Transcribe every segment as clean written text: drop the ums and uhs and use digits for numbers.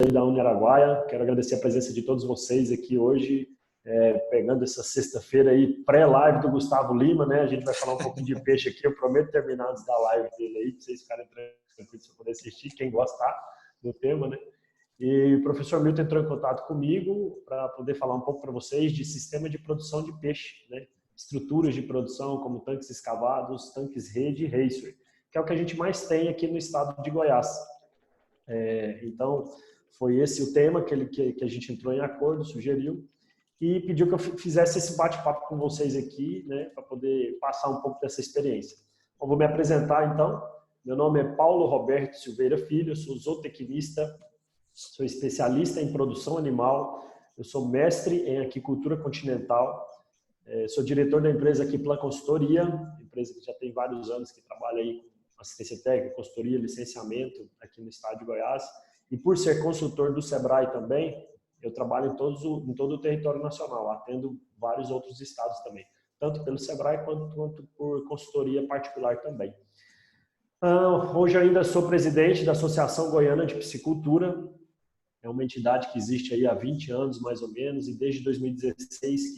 aí da Uniaraguaia. Quero agradecer a presença de todos vocês aqui hoje, pegando essa sexta-feira aí, pré-live do Gustavo Lima, né? A gente vai falar um pouquinho de peixe aqui. Eu prometo terminar antes da live dele aí, para vocês ficarem tranquilos para poder assistir, quem gostar do tema, né? E o professor Milton entrou em contato comigo para poder falar um pouco para vocês de sistema de produção de peixe, né? Estruturas de produção como tanques escavados, tanques rede e racer, que é o que a gente mais tem aqui no estado de Goiás. Então, foi esse o tema que a gente entrou em acordo, sugeriu, e pediu que eu fizesse esse bate-papo com vocês aqui, né, para poder passar um pouco dessa experiência. Eu vou me apresentar, então. Meu nome é Paulo Roberto Silveira Filho, eu sou zootecnista, sou especialista em produção animal, eu sou mestre em aquicultura continental, sou diretor da empresa Aquiplan Consultoria, empresa que já tem vários anos que trabalha aí com assistência técnica, consultoria, licenciamento aqui no estado de Goiás. E por ser consultor do Sebrae também, eu trabalho em todo o território nacional, atendo vários outros estados também, tanto pelo Sebrae quanto por consultoria particular também. Hoje eu ainda sou presidente da Associação Goiana de Piscicultura, é uma entidade que existe aí há 20 anos mais ou menos, e desde 2016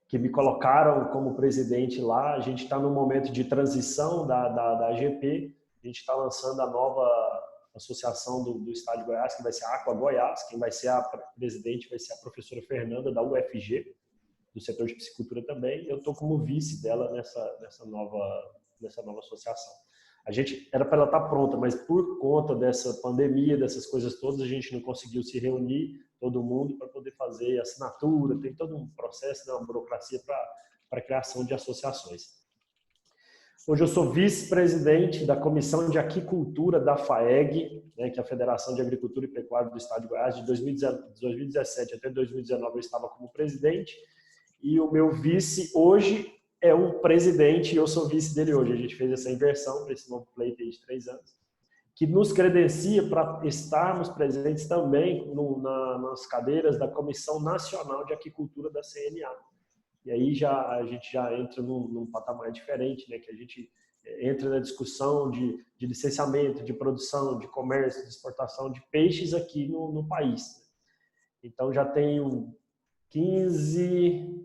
que me colocaram como presidente lá. A gente está no momento de transição da AGP, a gente está lançando a nova associação do estado de Goiás, que vai ser a Aqua Goiás. Quem vai ser a presidente vai ser a professora Fernanda, da UFG, do setor de piscicultura também. Eu estou como vice dela nessa nova associação. A gente era para ela estar pronta, mas por conta dessa pandemia, dessas coisas todas, a gente não conseguiu se reunir, todo mundo, para poder fazer assinatura. Tem todo um processo, né, uma burocracia para a criação de associações. Hoje eu sou vice-presidente da Comissão de Aquicultura da FAEG, né, que é a Federação de Agricultura e Pecuária do Estado de Goiás. De 2017 até 2019 eu estava como presidente, e o meu vice hoje é o presidente e eu sou vice dele hoje. A gente fez essa inversão para esse novo pleito de 3 anos, que nos credencia para estarmos presentes também nas cadeiras da Comissão Nacional de Aquicultura da CNA. E aí a gente já entra num patamar diferente, né? Que a gente entra na discussão de licenciamento, de produção, de comércio, de exportação de peixes aqui no país. Então já tenho 15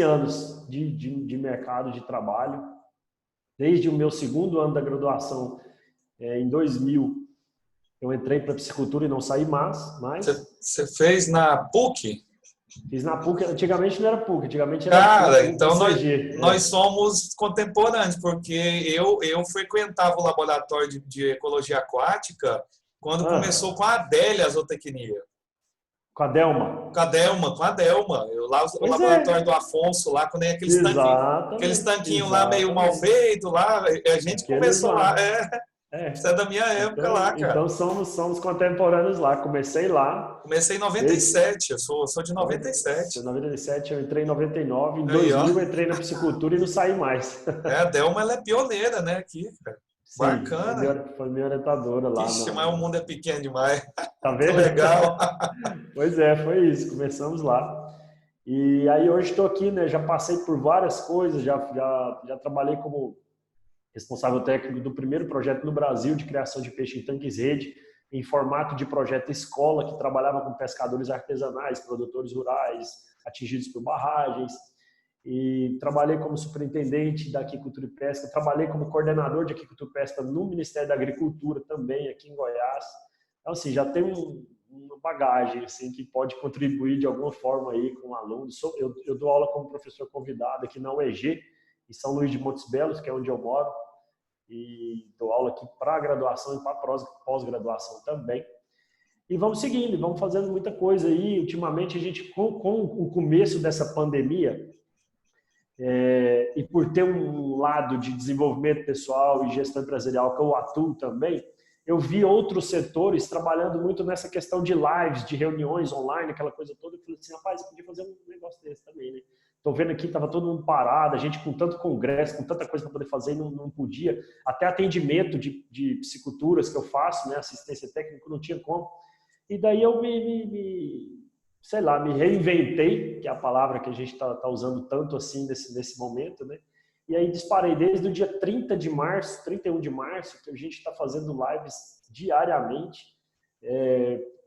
anos de mercado de trabalho. Desde o meu segundo ano da graduação, em 2000, eu entrei para piscicultura e não saí mais. Você fez na PUC? Fiz na PUC. Antigamente não era PUC, antigamente era Cara, PUC, então CG. nós somos contemporâneos, porque eu frequentava o laboratório de ecologia aquática quando começou com a Adélia, a zootecnia. Com a Delma. Com a Delma. O laboratório do Afonso, lá, quando é aqueles tanquinhos lá meio mal feitos, lá, a gente começou lá. Isso é da minha época lá, cara. Então somos contemporâneos lá. Comecei lá. Comecei em 97, eu sou de 97. Em 97 eu entrei em 99, em 2000 eu entrei na piscicultura e não saí mais. A Delma, ela é pioneira, né, aqui, cara. Sim, bacana. Foi minha orientadora lá. Ixi, mas o mundo é pequeno demais. Tá vendo? Legal. Pois foi isso. Começamos lá. E aí hoje estou aqui, né? Já passei por várias coisas, já trabalhei como responsável técnico do primeiro projeto no Brasil de criação de peixe em tanques rede, em formato de projeto escola, que trabalhava com pescadores artesanais, produtores rurais, atingidos por barragens. E trabalhei como superintendente da aquicultura e pesca, trabalhei como coordenador de aquicultura e pesca no Ministério da Agricultura também, aqui em Goiás. Então, assim, já tem uma bagagem assim, que pode contribuir de alguma forma aí com alunos. Eu dou aula como professor convidado aqui na UEG, em São Luís de Montes Belos, que é onde eu moro, e dou aula aqui para graduação e para pós-graduação também. E vamos seguindo, vamos fazendo muita coisa aí. Ultimamente, a gente, com o começo dessa pandemia, e por ter um lado de desenvolvimento pessoal e gestão empresarial que eu atuo também, eu vi outros setores trabalhando muito nessa questão de lives, de reuniões online, aquela coisa toda. Eu falei assim, rapaz, eu podia fazer um negócio desse também, né? Estou vendo aqui, estava todo mundo parado, a gente com tanto congresso, com tanta coisa para poder fazer, e não podia. Até atendimento de pisciculturas que eu faço, né, assistência técnica, não tinha como. E daí eu me reinventei, que é a palavra que a gente está usando tanto assim nesse momento, né? E aí disparei desde o dia 31 de março, que a gente está fazendo lives diariamente.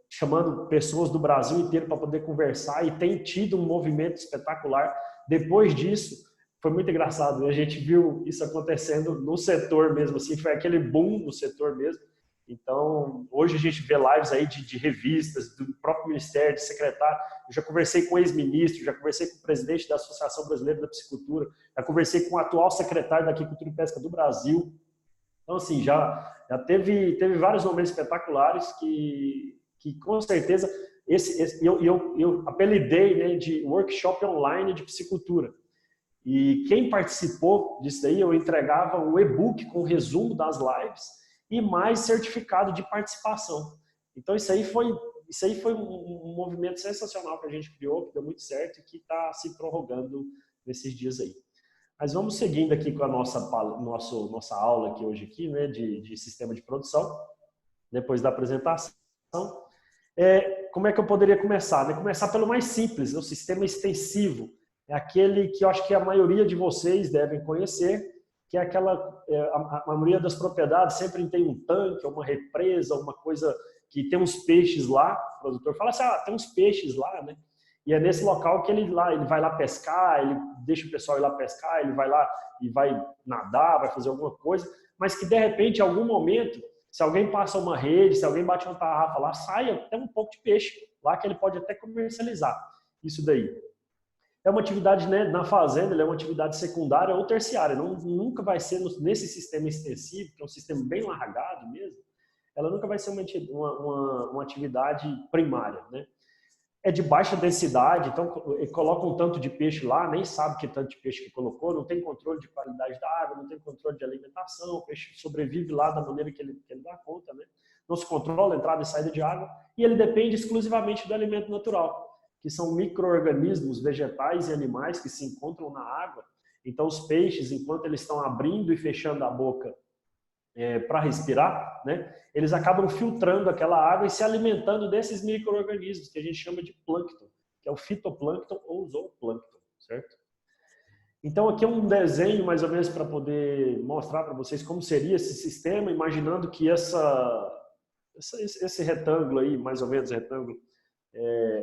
chamando pessoas do Brasil inteiro para poder conversar, e tem tido um movimento espetacular. Depois disso, foi muito engraçado, né? A gente viu isso acontecendo no setor mesmo, assim, foi aquele boom no setor mesmo. Então, hoje a gente vê lives aí de revistas, do próprio Ministério, de secretário. Eu já conversei com o ex-ministro, já conversei com o presidente da Associação Brasileira da Piscicultura, já conversei com o atual secretário da Agricultura e Pesca do Brasil. Então, assim, já teve vários momentos espetaculares que com certeza, eu apelidei, né, de workshop online de piscicultura. E quem participou disso aí, eu entregava um e-book com resumo das lives e mais certificado de participação. Então, isso aí foi um movimento sensacional que a gente criou, que deu muito certo e que está se prorrogando nesses dias aí. Mas vamos seguindo aqui com a nossa aula aqui hoje, aqui, né, de sistema de produção, depois da apresentação. Como é que eu poderia começar? Começar pelo mais simples, o sistema extensivo. É aquele que eu acho que a maioria de vocês devem conhecer, que é a maioria das propriedades sempre tem um tanque, uma represa, uma coisa que tem uns peixes lá. O produtor fala assim, tem uns peixes lá, né? E é nesse local que ele vai lá pescar, ele deixa o pessoal ir lá pescar, ele vai lá e vai nadar, vai fazer alguma coisa, mas que de repente, em algum momento, se alguém passa uma rede, se alguém bate uma tarrafa lá, sai até um pouco de peixe lá que ele pode até comercializar. Isso daí. É uma atividade, né, na fazenda, é uma atividade secundária ou terciária. Nunca vai ser nesse sistema extensivo, que é um sistema bem largado mesmo, ela nunca vai ser uma atividade primária, né? É de baixa densidade, então coloca um tanto de peixe lá, nem sabe que tanto de peixe que colocou, não tem controle de qualidade da água, não tem controle de alimentação, o peixe sobrevive lá da maneira que ele dá conta, né? Não se controla a entrada e saída de água, e ele depende exclusivamente do alimento natural, que são micro-organismos vegetais e animais que se encontram na água. Então os peixes, enquanto eles estão abrindo e fechando a boca para respirar, né, eles acabam filtrando aquela água e se alimentando desses micro-organismos que a gente chama de plâncton, que é o fitoplâncton ou zooplâncton, certo? Então aqui é um desenho mais ou menos para poder mostrar para vocês como seria esse sistema, imaginando que esse retângulo aí, mais ou menos retângulo,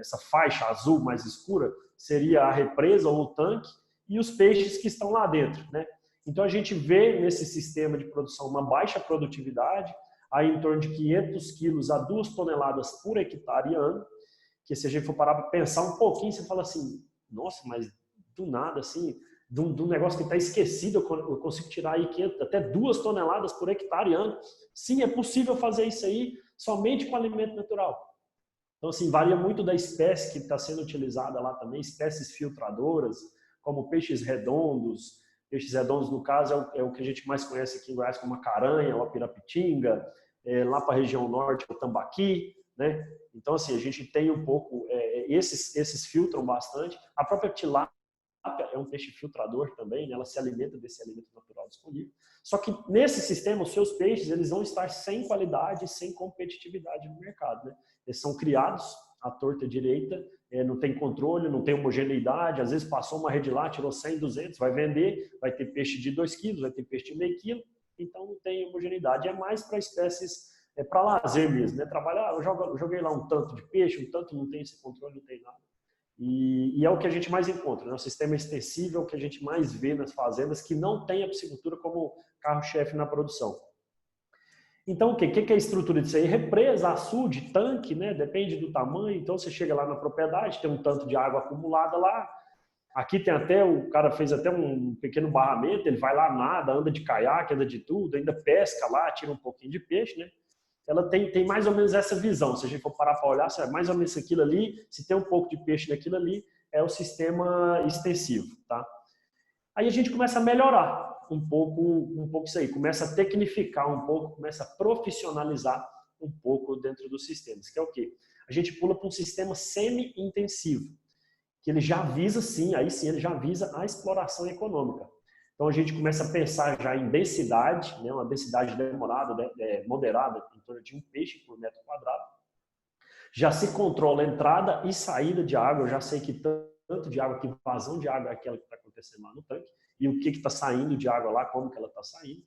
essa faixa azul mais escura, seria a represa ou o tanque e os peixes que estão lá dentro, né? Então a gente vê nesse sistema de produção uma baixa produtividade, aí em torno de 500 quilos a 2 toneladas por hectare ano, que se a gente for parar para pensar um pouquinho, você fala assim, nossa, mas do nada, assim, de um negócio que está esquecido, eu consigo tirar aí 500, até 2 toneladas por hectare ano. Sim, é possível fazer isso aí somente com alimento natural. Então, assim, varia muito da espécie que está sendo utilizada lá também, espécies filtradoras, como peixes redondos. Peixes redondos, no caso, é o que a gente mais conhece aqui em Goiás como a caranha, ou a pirapitinga, lá para a região norte, o tambaqui, né? Então, assim, a gente tem um pouco, esses filtram bastante. A própria tilápia é um peixe filtrador também, né? Ela se alimenta desse alimento natural disponível. Só que nesse sistema, os seus peixes, eles vão estar sem qualidade, sem competitividade no mercado, né? Eles são criados à torta direita, não tem controle, não tem homogeneidade, às vezes passou uma rede lá, tirou 100, 200, vai vender, vai ter peixe de 2 quilos, vai ter peixe de meio quilo, então não tem homogeneidade. É mais para espécies, para lazer mesmo, né? Trabalhar, eu joguei lá um tanto de peixe, um tanto, não tem esse controle, não tem nada. E é o que a gente mais encontra, né? O sistema extensível é o que a gente mais vê nas fazendas que não tem a piscicultura como carro-chefe na produção. Então, o que é a estrutura disso aí? Represa, açude, tanque, né? Depende do tamanho. Então, você chega lá na propriedade, tem um tanto de água acumulada lá. Aqui tem até, o cara fez até um pequeno barramento, ele vai lá, nada, anda de caiaque, anda de tudo, ainda pesca lá, tira um pouquinho de peixe, né? Ela tem mais ou menos essa visão. Se a gente for parar para olhar, é mais ou menos aquilo ali, se tem um pouco de peixe naquilo ali, é o sistema extensivo, tá? Aí a gente começa a melhorar um pouco isso aí, começa a tecnificar um pouco, começa a profissionalizar um pouco dentro dos sistemas, que é o quê? A gente pula para um sistema semi-intensivo, que ele já visa, sim, aí sim, ele já visa a exploração econômica. Então a gente começa a pensar já em densidade, né, uma densidade moderada, em torno de 1 peixe por metro quadrado. Já se controla a entrada e saída de água, eu já sei que tanto de água, que vazão de água é aquela que está acontecendo lá no tanque, e o que está saindo de água lá, como que ela está saindo.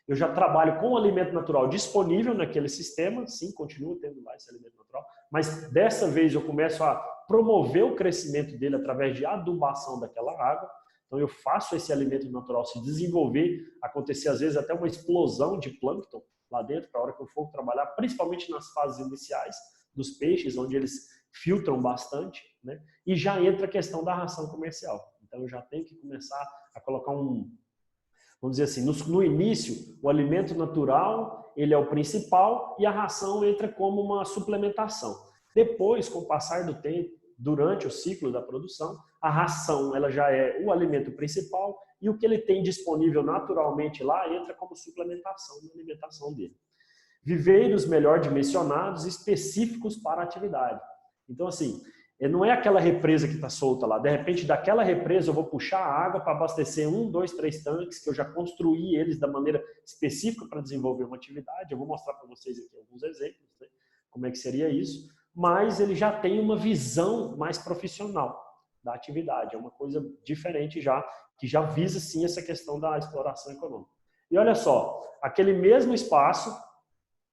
eu já trabalho com o alimento natural disponível naquele sistema, sim, continuo tendo lá esse alimento natural, mas dessa vez eu começo a promover o crescimento dele através de adubação daquela água. Então eu faço esse alimento natural se desenvolver, acontecer às vezes até uma explosão de plâncton lá dentro, para a hora que eu for trabalhar, principalmente nas fases iniciais dos peixes, onde eles filtram bastante, né? E já entra a questão da ração comercial. Então eu já tenho que começar a colocar vamos dizer assim, no início, o alimento natural, ele é o principal e a ração entra como uma suplementação. Depois, com o passar do tempo, durante o ciclo da produção, a ração ela já é o alimento principal e o que ele tem disponível naturalmente lá entra como suplementação na alimentação dele. Viveiros melhor dimensionados, específicos para a atividade. Então, assim, não é aquela represa que está solta lá. De repente, daquela represa eu vou puxar a água para abastecer 1, 2, 3 tanques, que eu já construí eles da maneira específica para desenvolver uma atividade. Eu vou mostrar para vocês aqui alguns exemplos, né, como é que seria isso. Mas ele já tem uma visão mais profissional da atividade. É uma coisa diferente já, que já visa sim essa questão da exploração econômica. E olha só, aquele mesmo espaço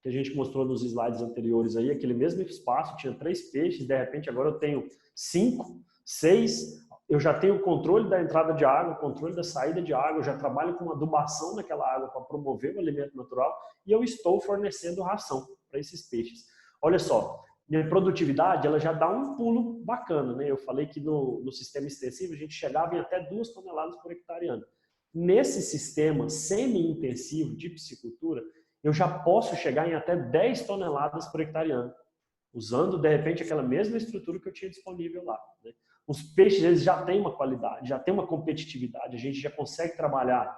que a gente mostrou nos slides anteriores aí, aquele mesmo espaço, tinha 3 peixes, de repente agora eu tenho 5, 6, eu já tenho o controle da entrada de água, o controle da saída de água, eu já trabalho com adubação naquela água para promover o alimento natural e eu estou fornecendo ração para esses peixes. Olha só, minha produtividade ela já dá um pulo bacana, né? Eu falei que no sistema extensivo a gente chegava em até 2 toneladas por hectare ano. Nesse sistema semi-intensivo de piscicultura, eu já posso chegar em até 10 toneladas por hectare ano, usando, de repente, aquela mesma estrutura que eu tinha disponível lá, né? Os peixes eles já têm uma qualidade, já têm uma competitividade, a gente já consegue trabalhar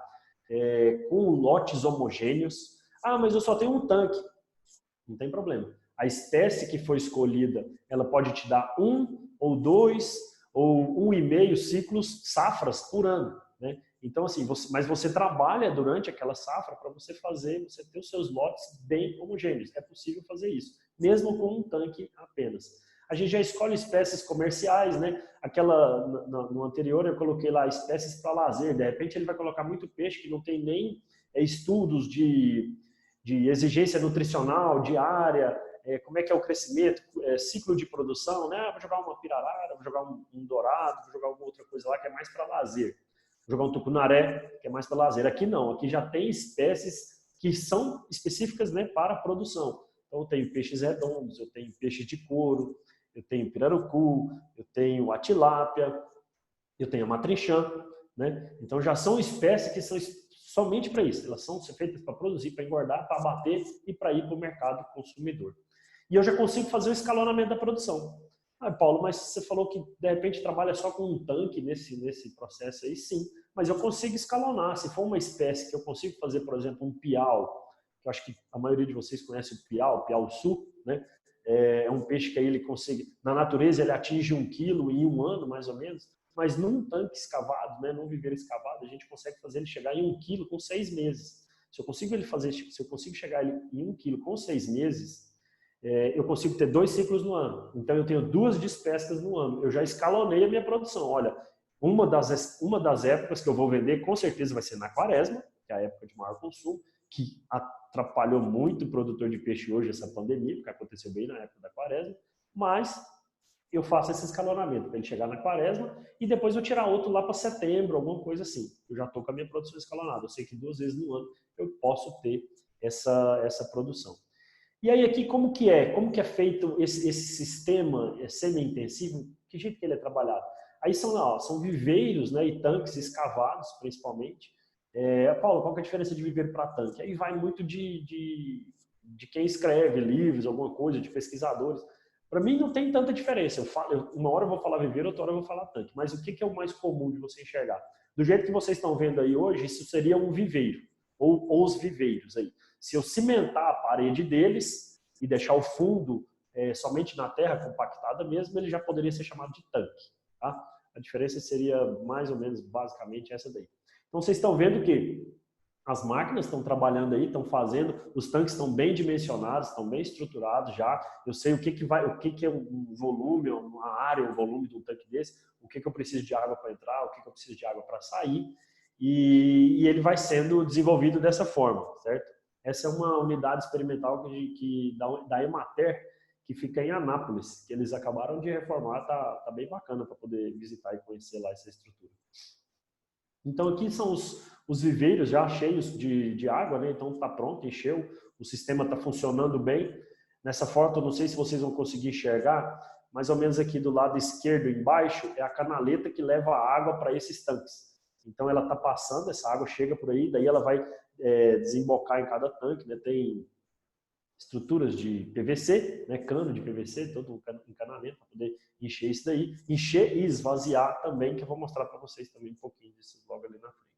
com lotes homogêneos. Ah, mas eu só tenho um tanque. Não tem problema. A espécie que foi escolhida, ela pode te dar 1 ou 2 ou 1,5 ciclos, safras por ano, né? Então, assim, mas você trabalha durante aquela safra para você ter os seus lotes bem homogêneos. É possível fazer isso, mesmo com um tanque apenas. A gente já escolhe espécies comerciais, né? No anterior eu coloquei lá espécies para lazer. De repente ele vai colocar muito peixe que não tem nem estudos de exigência nutricional, diária, como é que é o crescimento, ciclo de produção, né? Vou jogar uma pirarara, vou jogar um dourado, vou jogar alguma outra coisa lá que é mais para lazer. Jogar um tucunaré, que é mais para lazer. Aqui não, aqui já tem espécies que são específicas, né, para a produção. Então eu tenho peixes redondos, eu tenho peixes de couro, eu tenho pirarucu, eu tenho a tilápia, eu tenho a matrinchã, né? Então já são espécies que são somente para isso. Elas são feitas para produzir, para engordar, para abater e para ir para o mercado consumidor. E eu já consigo fazer o escalonamento da produção. Ah, Paulo, mas você falou que de repente trabalha só com um tanque nesse processo aí, sim. Mas eu consigo escalonar. Se for uma espécie que eu consigo fazer, por exemplo, um piau, que eu acho que a maioria de vocês conhece o piau sul, né? É um peixe que aí ele consegue, na natureza ele atinge 1 quilo em 1 ano, mais ou menos, mas num tanque escavado, né, num viveiro escavado, a gente consegue fazer ele chegar em 1 quilo com 6 meses. Se eu consigo chegar em 1 quilo com 6 meses, eu consigo ter 2 ciclos no ano. Então eu tenho 2 despescas no ano. Eu já escalonei a minha produção. Olha, uma das épocas que eu vou vender com certeza vai ser na quaresma, que é a época de maior consumo, que atrapalhou muito o produtor de peixe hoje essa pandemia, porque aconteceu bem na época da quaresma, mas eu faço esse escalonamento para ele chegar na quaresma e depois eu tirar outro lá para setembro, alguma coisa assim. Eu já estou com a minha produção escalonada. Eu sei que 2 vezes no ano eu posso ter essa produção. E aí aqui como que é feito esse sistema semi-intensivo, que jeito que ele é trabalhado? Aí são viveiros, né, e tanques escavados principalmente. Paulo, qual que é a diferença de viveiro para tanque? Aí vai muito de quem escreve livros, alguma coisa, de pesquisadores. Para mim não tem tanta diferença. Uma hora eu vou falar viveiro, outra hora eu vou falar tanque. Mas o que é o mais comum de você enxergar? Do jeito que vocês estão vendo aí hoje, isso seria um viveiro, ou os viveiros aí. Se eu cimentar a parede deles e deixar o fundo somente na terra, compactada mesmo, ele já poderia ser chamado de tanque. Tá? A diferença seria mais ou menos, basicamente, essa daí. Então, vocês estão vendo que as máquinas estão trabalhando aí, estão fazendo, os tanques estão bem dimensionados, estão bem estruturados já. Eu sei o que é um volume, uma área, um volume de um tanque desse, o que eu preciso de água para entrar, o que eu preciso de água para sair. e ele vai sendo desenvolvido dessa forma, certo? Essa é uma unidade experimental da Emater, que fica em Anápolis, que eles acabaram de reformar, tá bem bacana para poder visitar e conhecer lá essa estrutura. Então aqui são os viveiros já cheios de água, né? Então está pronto, encheu, o sistema está funcionando bem. Nessa foto, não sei se vocês vão conseguir enxergar, mais ou menos aqui do lado esquerdo embaixo é a canaleta que leva a água para esses tanques. Então ela está passando, essa água chega por aí, daí ela vai desembocar em cada tanque, né? Tem estruturas de PVC, né? Cano de PVC, todo um encanamento para poder encher isso daí, encher e esvaziar também, que eu vou mostrar para vocês também um pouquinho disso logo ali na frente.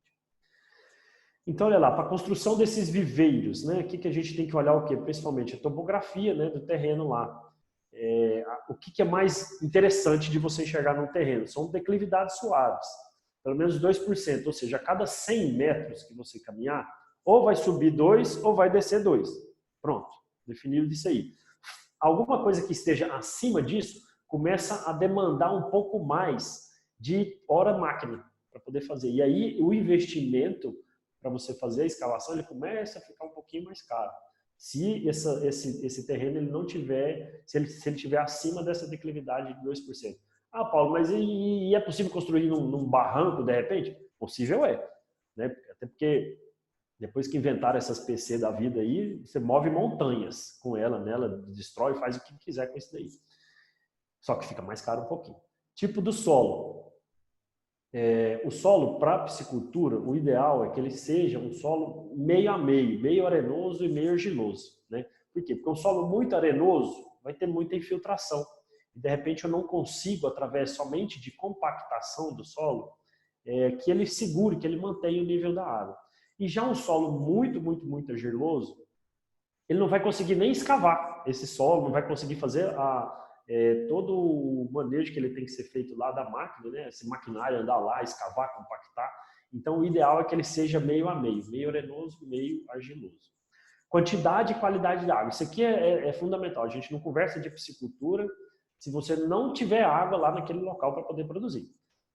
Então, olha lá, para a construção desses viveiros, né? Aqui que a gente tem que olhar o quê? Principalmente a topografia, né, do terreno lá. O que é mais interessante de você enxergar no terreno? São declividades suaves, pelo menos 2%, ou seja, a cada 100 metros que você caminhar, ou vai subir 2 ou vai descer 2. Pronto, definido disso aí. Alguma coisa que esteja acima disso começa a demandar um pouco mais de hora máquina para poder fazer. E aí o investimento para você fazer a escavação, ele começa a ficar um pouquinho mais caro. Se esse terreno ele não tiver, se ele estiver acima dessa declividade de 2%. Ah, Paulo, mas é possível construir num barranco de repente? Possível é, né? Até porque depois que inventaram essas PC da vida aí, você move montanhas com ela, né? Ela destrói, faz o que quiser com isso daí. Só que fica mais caro um pouquinho. Tipo do solo. O solo para piscicultura, o ideal é que ele seja um solo meio a meio arenoso e meio argiloso, né? Por quê? Porque um solo muito arenoso vai ter muita infiltração. E de repente eu não consigo, através somente de compactação do solo, que ele segure, que ele mantenha o nível da água. E já um solo muito argiloso, ele não vai conseguir nem escavar esse solo, não vai conseguir fazer todo o manejo que ele tem que ser feito lá da máquina, né? Esse maquinário andar lá, escavar, compactar. Então o ideal é que ele seja meio a meio arenoso, meio argiloso. Quantidade e qualidade da água, isso aqui é fundamental. A gente não conversa de piscicultura se você não tiver água lá naquele local para poder produzir.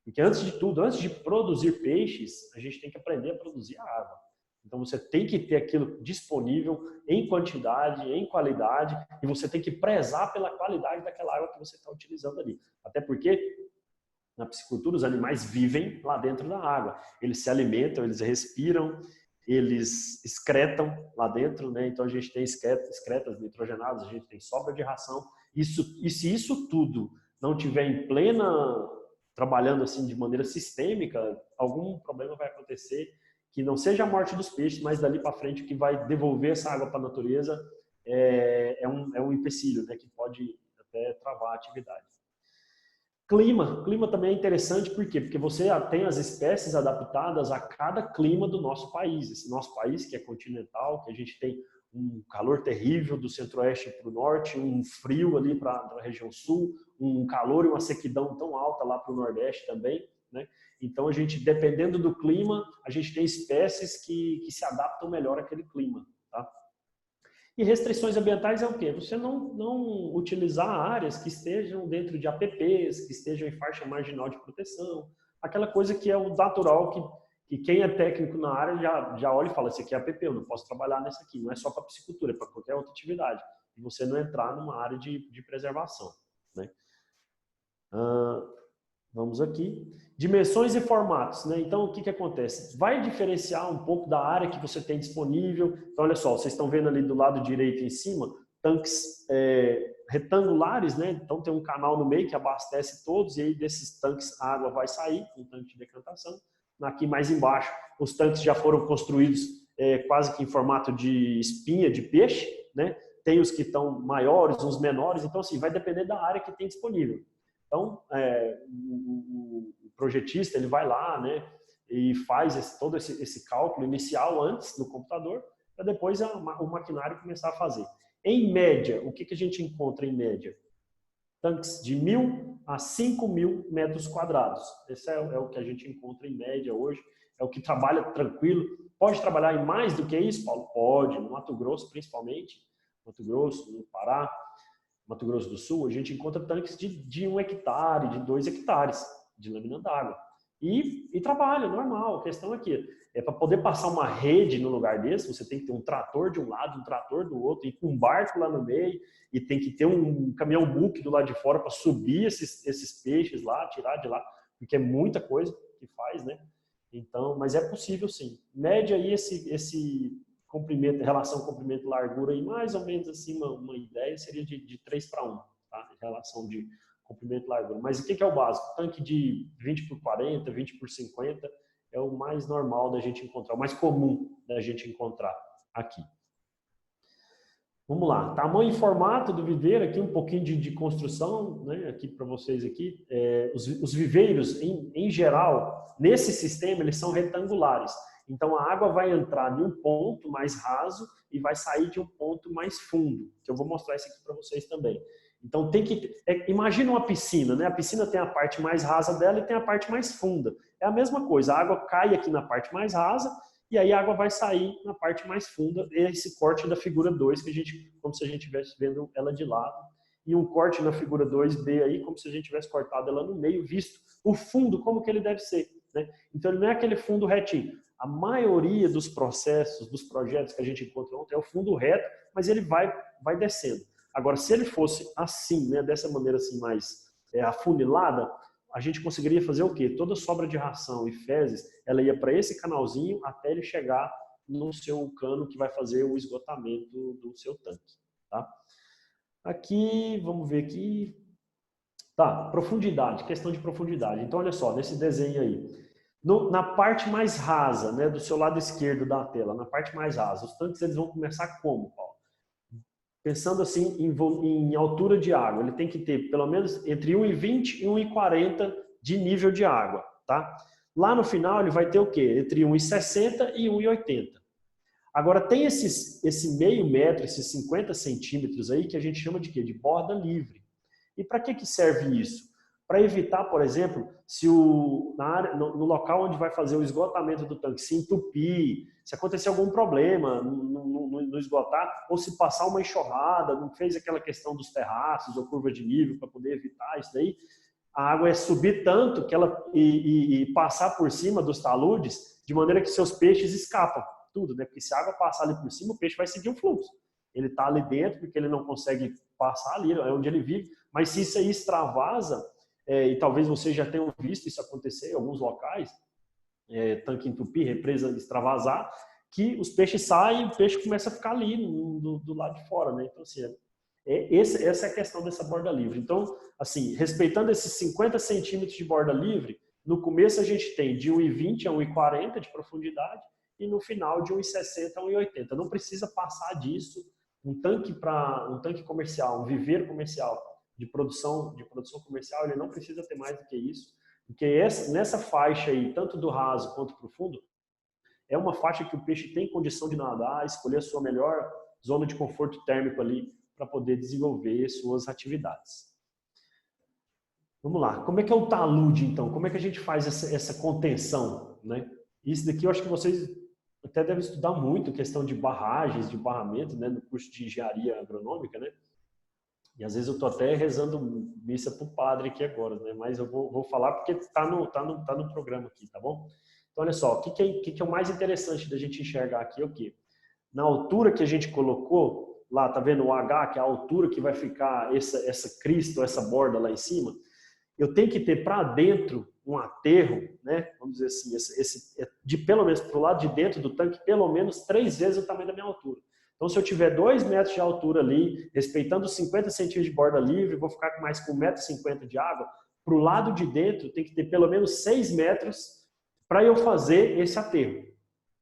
Porque antes de tudo, antes de produzir peixes, a gente tem que aprender a produzir a água. Então você tem que ter aquilo disponível em quantidade, em qualidade, e você tem que prezar pela qualidade daquela água que você está utilizando ali. Até porque na piscicultura os animais vivem lá dentro da água. Eles se alimentam, eles respiram, eles excretam lá dentro, né? Então a gente tem excretas nitrogenadas, a gente tem sobra de ração. E se isso tudo não tiver em plena, trabalhando assim de maneira sistêmica, algum problema vai acontecer, que não seja a morte dos peixes, mas dali para frente o que vai devolver essa água para a natureza é um empecilho, né, que pode até travar a atividade. Clima também é interessante, por quê? Porque você tem as espécies adaptadas a cada clima do nosso país. Esse nosso país, que é continental, que a gente tem um calor terrível do centro-oeste para o norte, um frio ali para a região sul, um calor e uma sequidão tão alta lá para o nordeste também, né? Então, a gente, dependendo do clima, a gente tem espécies que se adaptam melhor àquele clima, tá? E restrições ambientais é o quê? Você não utilizar áreas que estejam dentro de APPs, que estejam em faixa marginal de proteção, aquela coisa que é o natural, que quem é técnico na área já olha e fala, esse aqui é APP, eu não posso trabalhar nesse aqui, não é só para piscicultura, é para qualquer outra atividade. E você não entrar numa área de preservação, né? Vamos aqui. Dimensões e formatos, né? Então, o que acontece? Vai diferenciar um pouco da área que você tem disponível. Então, olha só, vocês estão vendo ali do lado direito em cima, tanques retangulares, né? Então, tem um canal no meio que abastece todos, e aí desses tanques a água vai sair, um tanque de decantação. Aqui mais embaixo, os tanques já foram construídos quase que em formato de espinha de peixe, né? Tem os que estão maiores, uns menores, então, assim, vai depender da área que tem disponível. Então, o projetista ele vai lá, né, e faz todo esse cálculo inicial antes no computador, para depois o maquinário começar a fazer. Em média, o que a gente encontra em média? Tanques de 1.000 a 5.000 metros quadrados. Esse é o que a gente encontra em média hoje, é o que trabalha tranquilo. Pode trabalhar em mais do que isso, Paulo? Pode, no Mato Grosso principalmente, Mato Grosso, no Pará, Mato Grosso do Sul, a gente encontra tanques de 1 hectare, de 2 hectares de lâmina d'água. e trabalha, normal. A questão aqui é para poder passar uma rede no lugar desse, você tem que ter um trator de um lado, um trator do outro, e com um barco lá no meio, e tem que ter um caminhão buque do lado de fora para subir esses peixes lá, tirar de lá, porque é muita coisa que faz, né? Então, mas é possível sim. Mede aí esse comprimento, relação comprimento-largura aí, mais ou menos assim, uma ideia seria de 3:1, tá? Em relação de comprimento-largura. Mas o que é o básico? Tanque de 20x40, 20x50 é o mais normal da gente encontrar, o mais comum da gente encontrar aqui. Vamos lá, tamanho e formato do viveiro, aqui um pouquinho de construção, né, aqui para vocês aqui. Os viveiros, em geral, nesse sistema, eles são retangulares. Então, a água vai entrar em um ponto mais raso e vai sair de um ponto mais fundo, que eu vou mostrar isso aqui para vocês também. Então, imagina uma piscina, né? A piscina tem a parte mais rasa dela e tem a parte mais funda. É a mesma coisa, a água cai aqui na parte mais rasa e aí a água vai sair na parte mais funda. Esse corte da figura 2, que a gente, como se a gente estivesse vendo ela de lado. E um corte na figura 2B aí, como se a gente tivesse cortado ela no meio, visto o fundo, como que ele deve ser, né? Então, ele não é aquele fundo retinho. A maioria dos processos, dos projetos que a gente encontra ontem é o fundo reto, mas ele vai descendo. Agora, se ele fosse assim, né, dessa maneira assim mais afunilada, a gente conseguiria fazer o quê? Toda sobra de ração e fezes, ela ia para esse canalzinho até ele chegar no seu cano que vai fazer o esgotamento do seu tanque, tá? Aqui, vamos ver aqui. Tá, profundidade, questão de profundidade. Então, olha só, nesse desenho aí. Na parte mais rasa, né, do seu lado esquerdo da tela, na parte mais rasa, os tanques eles vão começar como, Paulo? Pensando assim em altura de água, ele tem que ter pelo menos entre 1,20 e 1,40 de nível de água, tá? Lá no final ele vai ter o quê? Entre 1,60 e 1,80. Agora tem esse meio metro, esses 50 centímetros aí que a gente chama de quê? De borda livre. E para que serve isso? Para evitar, por exemplo, se no local onde vai fazer o esgotamento do tanque se entupir, se acontecer algum problema no esgotar, ou se passar uma enxurrada, não fez aquela questão dos terraços ou curva de nível para poder evitar isso daí, a água é subir tanto que ela e passar por cima dos taludes, de maneira que seus peixes escapam, tudo, né? Porque se a água passar ali por cima, o peixe vai seguir o fluxo. Ele está ali dentro porque ele não consegue passar ali, é onde ele vive, mas se isso aí extravasa, e talvez vocês já tenham visto isso acontecer em alguns locais, tanque entupir, represa extravasar, que os peixes saem e o peixe começa a ficar ali do lado de fora, né? Então, assim, essa é a questão dessa borda livre. Então, assim, respeitando esses 50 centímetros de borda livre, no começo a gente tem de 1,20 a 1,40 de profundidade e no final de 1,60 a 1,80. Não precisa passar disso. Um tanque comercial, um viveiro comercial de produção comercial, ele não precisa ter mais do que isso, porque nessa faixa aí, tanto do raso quanto do profundo, é uma faixa que o peixe tem condição de nadar, escolher a sua melhor zona de conforto térmico ali para poder desenvolver suas atividades. Vamos lá, como é que é o talude então? Como é que a gente faz essa contenção, né? Isso daqui eu acho que vocês até devem estudar muito, questão de barragens, de barramento, né, no curso de engenharia agronômica, né? E às vezes eu estou até rezando missa para o padre aqui agora, né? Mas eu vou falar porque está no programa aqui, tá bom? Então, olha só, o que é o mais interessante da gente enxergar aqui é o quê? Na altura que a gente colocou, lá, tá vendo o H, que é a altura que vai ficar essa crista, essa borda lá em cima, eu tenho que ter para dentro um aterro, né? Vamos dizer assim, de pelo menos para o lado de dentro do tanque, pelo menos 3 vezes o tamanho da minha altura. Então, se eu tiver 2 metros de altura ali, respeitando os 50 centímetros de borda livre, vou ficar com mais com 1,50 m de água, para o lado de dentro tem que ter pelo menos 6 metros para eu fazer esse aterro,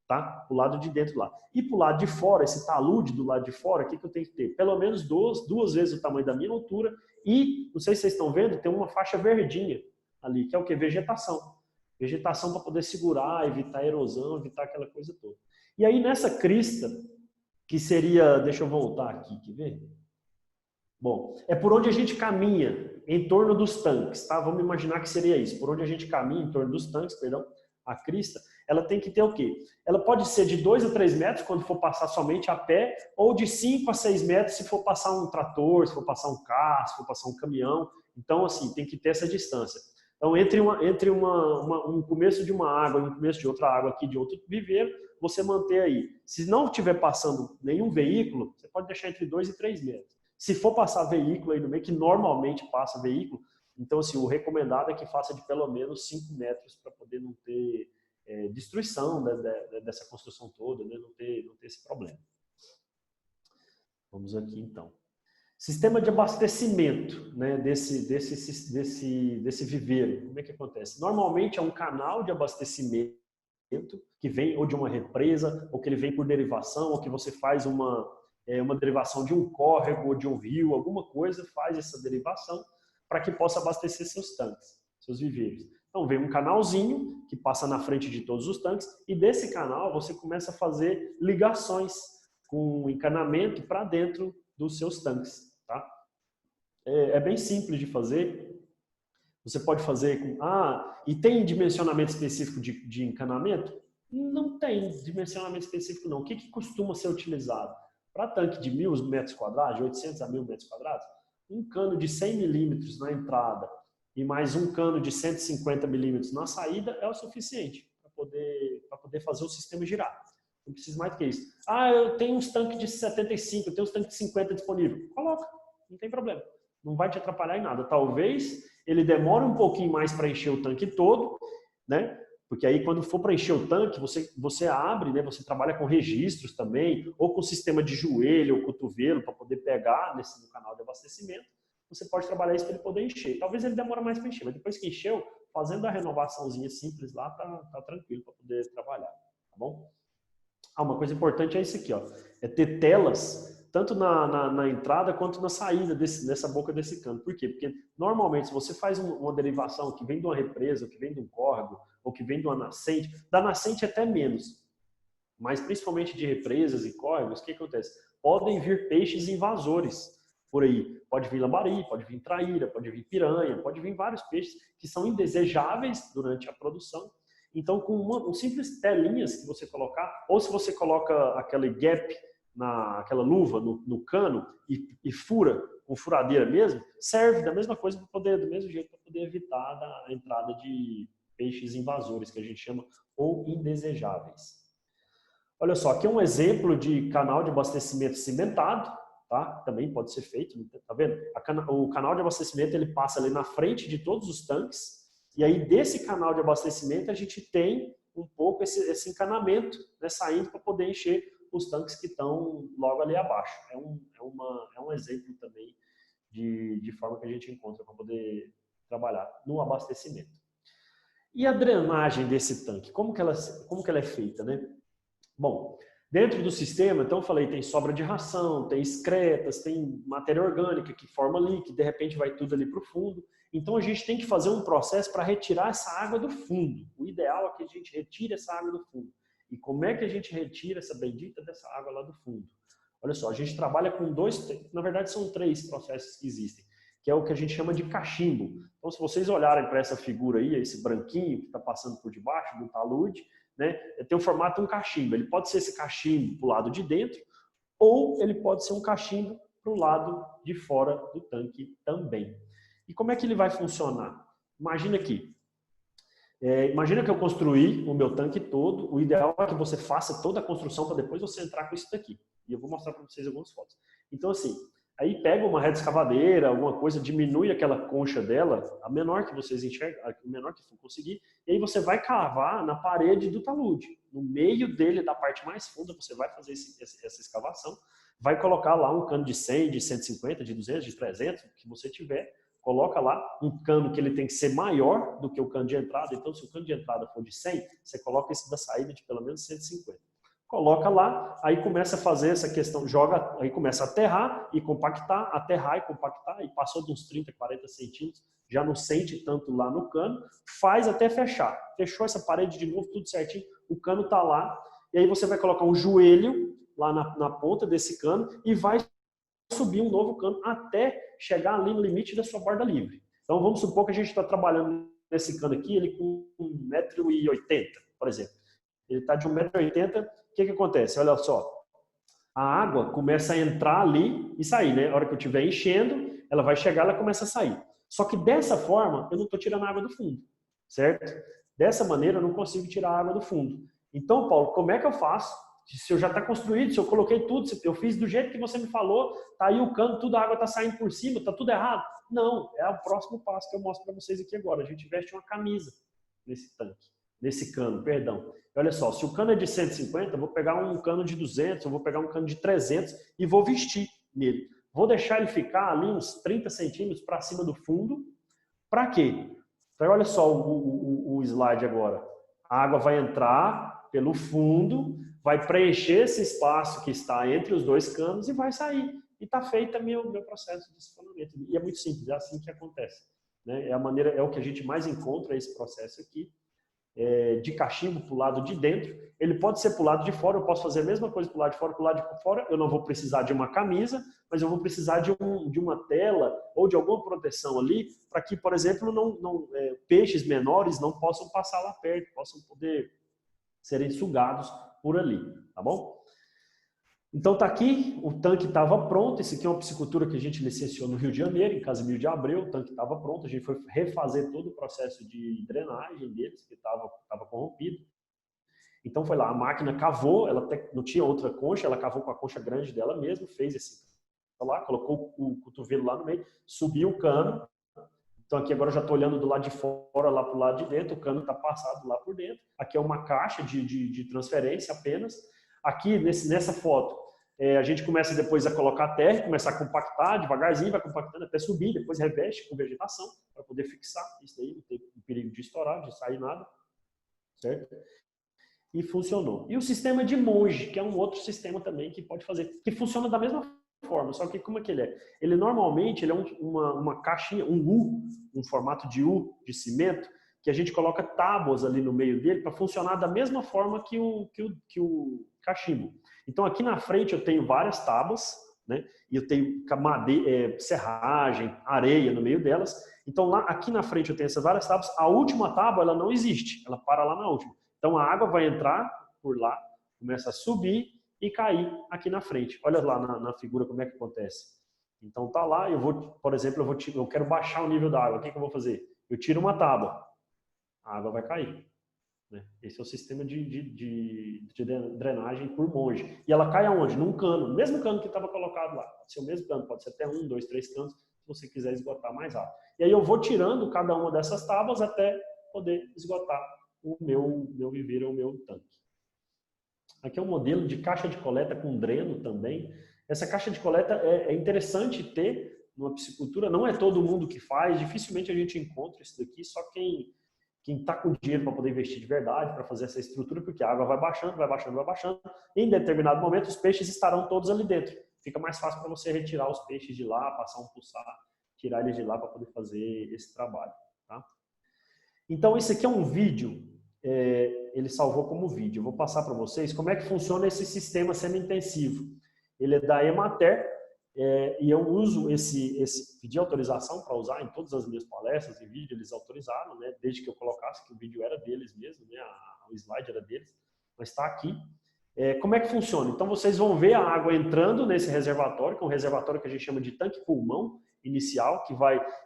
tá? Para o lado de dentro lá. E para o lado de fora, esse talude do lado de fora, o que eu tenho que ter? Pelo menos duas vezes o tamanho da minha altura e, não sei se vocês estão vendo, tem uma faixa verdinha ali, que é o que? Vegetação. Vegetação para poder segurar, evitar erosão, evitar aquela coisa toda. E aí nessa crista, que seria, deixa eu voltar aqui, quer ver? Bom, é por onde a gente caminha em torno dos tanques, tá? Vamos imaginar que seria isso, por onde a gente caminha em torno dos tanques, perdão, a crista, ela tem que ter o quê? Ela pode ser de 2 a 3 metros quando for passar somente a pé, ou de 5 a 6 metros se for passar um trator, se for passar um carro, se for passar um caminhão. Então, assim, tem que ter essa distância. Então, entre um começo de uma água e um começo de outra água aqui, de outro viveiro, você manter aí. Se não estiver passando nenhum veículo, você pode deixar entre 2 e 3 metros. Se for passar veículo aí no meio, que normalmente passa veículo, então, assim, o recomendado é que faça de pelo menos 5 metros para poder não ter destruição dessa construção toda, né? não ter esse problema. Vamos aqui, então. Sistema de abastecimento, né, desse viveiro. Como é que acontece? Normalmente é um canal de abastecimento que vem ou de uma represa, ou que ele vem por derivação, ou que você faz uma derivação de um córrego ou de um rio, alguma coisa, faz essa derivação para que possa abastecer seus tanques, seus viveiros. Então vem um canalzinho que passa na frente de todos os tanques e desse canal você começa a fazer ligações com encanamento para dentro dos seus tanques. Tá? É bem simples de fazer. Você pode fazer com... e tem dimensionamento específico de encanamento? Não tem dimensionamento específico, não. O que costuma ser utilizado? Para tanque de 1.000 metros quadrados, de 800 a 1.000 metros quadrados, um cano de 100 milímetros na entrada e mais um cano de 150 milímetros na saída é o suficiente para poder fazer o sistema girar. Não precisa mais do que isso. Eu tenho uns tanques de 75, eu tenho uns tanques de 50 disponível. Coloca, não tem problema. Não vai te atrapalhar em nada. Talvez ele demore um pouquinho mais para encher o tanque todo, né? Porque aí quando for para encher o tanque, você abre, né? Você trabalha com registros também, ou com sistema de joelho ou cotovelo para poder pegar no canal de abastecimento. Você pode trabalhar isso para ele poder encher. Talvez ele demore mais para encher, mas depois que encheu, fazendo a renovaçãozinha simples lá, tá tranquilo para poder trabalhar, tá bom? Uma coisa importante é isso aqui, ó. É ter telas tanto na entrada quanto na saída dessa boca desse cano. Por quê? Porque normalmente se você faz uma derivação que vem de uma represa, ou que vem de um córrego, ou que vem de uma nascente, da nascente até menos, mas principalmente de represas e córregos, o que acontece? Podem vir peixes invasores por aí. Pode vir lambari, pode vir traíra, pode vir piranha, pode vir vários peixes que são indesejáveis durante a produção. Então, com simples telinhas que você colocar, ou se você coloca aquele gap, aquela luva no cano e fura com furadeira mesmo, serve da mesma coisa do mesmo jeito para poder evitar a entrada de peixes invasores, que a gente chama, ou indesejáveis. Olha só, aqui é um exemplo de canal de abastecimento cimentado, tá? Também pode ser feito, tá vendo? O canal de abastecimento ele passa ali na frente de todos os tanques, e aí desse canal de abastecimento a gente tem um pouco esse encanamento, né, saindo para poder encher os tanques que estão logo ali abaixo. É um exemplo também de forma que a gente encontra para poder trabalhar no abastecimento. E a drenagem desse tanque? Como que ela é feita, né? Bom, dentro do sistema, então eu falei, tem sobra de ração, tem excretas, tem matéria orgânica que forma ali, que de repente vai tudo ali para o fundo. Então a gente tem que fazer um processo para retirar essa água do fundo. O ideal é que a gente retire essa água do fundo. E como é que a gente retira essa bendita dessa água lá do fundo? Olha só, a gente trabalha com na verdade são 3 processos que existem, que é o que a gente chama de cachimbo. Então se vocês olharem para essa figura aí, esse branquinho que está passando por debaixo do talude, né, tem o formato de um cachimbo. Ele pode ser esse cachimbo para o lado de dentro, ou ele pode ser um cachimbo para o lado de fora do tanque também. E como é que ele vai funcionar? Imagina aqui. Imagina que eu construí o meu tanque todo, o ideal é que você faça toda a construção para depois você entrar com isso daqui. E eu vou mostrar para vocês algumas fotos. Então assim, aí pega uma rede escavadeira, alguma coisa, diminui aquela concha dela, a menor que vocês enxergam, a menor que for conseguir, e aí você vai cavar na parede do talude. No meio dele, da parte mais funda, você vai fazer essa escavação, vai colocar lá um cano de 100, de 150, de 200, de 300, que você tiver, coloca lá um cano que ele tem que ser maior do que o cano de entrada. Então, se o cano de entrada for de 100, você coloca esse da saída de pelo menos 150. Coloca lá, aí começa a fazer essa questão, joga, aí começa a aterrar e compactar, e passou de uns 30, 40 centímetros, já não sente tanto lá no cano, faz até fechar. Fechou essa parede de novo, tudo certinho, o cano está lá, e aí você vai colocar um joelho lá na ponta desse cano e vai subir um novo cano até chegar ali no limite da sua borda livre. Então vamos supor que a gente está trabalhando nesse cano aqui, ele com 1,80 m, por exemplo. Ele está de 1,80 m, o que acontece? Olha só, a água começa a entrar ali e sair, né? A hora que eu estiver enchendo, ela vai chegar, ela começa a sair. Só que dessa forma, eu não estou tirando a água do fundo, certo? Dessa maneira, eu não consigo tirar a água do fundo. Então, Paulo, como é que eu faço? Se eu já está construído, se eu coloquei tudo, se eu fiz do jeito que você me falou, tá aí o cano, tudo a água está saindo por cima, tá tudo errado. Não, é o próximo passo que eu mostro para vocês aqui agora. A gente veste uma camisa nesse tanque, nesse cano, perdão. Olha só, se o cano é de 150, eu vou pegar um cano de 200, eu vou pegar um cano de 300 e vou vestir nele. Vou deixar ele ficar ali uns 30 centímetros para cima do fundo. Para quê? Então, olha só o slide agora. A água vai entrar pelo fundo, vai preencher esse espaço que está entre os dois canos e vai sair. E está feito meu processo de sifonamento. E é muito simples, é assim que acontece. Né? É o que a gente mais encontra, esse processo aqui. De cachimbo para o lado de dentro, ele pode ser para o lado de fora, eu posso fazer a mesma coisa para o lado de fora, para o lado de fora, eu não vou precisar de uma camisa, mas eu vou precisar de uma tela ou de alguma proteção ali, para que, por exemplo, peixes menores não possam passar lá perto, possam poder serem sugados por ali, tá bom? Então tá aqui, o tanque estava pronto, esse aqui é uma piscicultura que a gente licenciou no Rio de Janeiro, em Casimiro de Abreu, o tanque estava pronto, a gente foi refazer todo o processo de drenagem deles, que estava corrompido. Então foi lá, a máquina cavou, ela não tinha outra concha, ela cavou com a concha grande dela mesma, fez esse lá, colocou o cotovelo lá no meio, subiu o cano. Então aqui agora eu já estou olhando do lado de fora lá para o lado de dentro, o cano está passado lá por dentro. Aqui é uma caixa de transferência apenas. Aqui nessa foto, a gente começa depois a colocar terra, começar a compactar devagarzinho, vai compactando até subir, depois reveste com vegetação para poder fixar isso daí, não tem perigo de estourar, de sair nada, certo? E funcionou. E o sistema de monge, que é um outro sistema também que pode fazer, que funciona da mesma forma, só que como é que ele é? Ele normalmente é uma caixinha, um U, um formato de U de cimento, que a gente coloca tábuas ali no meio dele para funcionar da mesma forma que o cachimbo. Então aqui na frente eu tenho várias tábuas, né? E eu tenho serragem, areia no meio delas. Então aqui na frente eu tenho essas várias tábuas. A última tábua ela não existe, ela para lá na última. Então a água vai entrar por lá, começa a subir e cair aqui na frente. Olha lá na figura como é que acontece. Então tá lá, por exemplo, eu quero baixar o nível da água. O que eu vou fazer? Eu tiro uma tábua, a água vai cair. Né? Esse é o sistema de drenagem por monge. E ela cai aonde? Num cano, o mesmo cano que estava colocado lá. Pode ser o mesmo cano, pode ser até 1, 2, 3 canos, se você quiser esgotar mais rápido. E aí eu vou tirando cada uma dessas tábuas até poder esgotar o meu viveiro, o meu tanque. Aqui é um modelo de caixa de coleta com dreno também. Essa caixa de coleta é interessante ter numa piscicultura. Não é todo mundo que faz, dificilmente a gente encontra isso daqui, só quem está com dinheiro para poder investir de verdade, para fazer essa estrutura, porque a água vai baixando, vai baixando, vai baixando. Em determinado momento, os peixes estarão todos ali dentro. Fica mais fácil para você retirar os peixes de lá, passar um pulsar, tirar eles de lá para poder fazer esse trabalho. Tá? Então, esse aqui é um vídeo, ele salvou como vídeo. Eu vou passar para vocês como é que funciona esse sistema semi-intensivo. Ele é da Emater, e eu uso pedi autorização para usar em todas as minhas palestras e vídeos, eles autorizaram, né, desde que eu colocasse que o vídeo era deles mesmo, né, o slide era deles, mas está aqui. Como é que funciona? Então vocês vão ver a água entrando nesse reservatório, que é um reservatório que a gente chama de tanque-pulmão inicial, que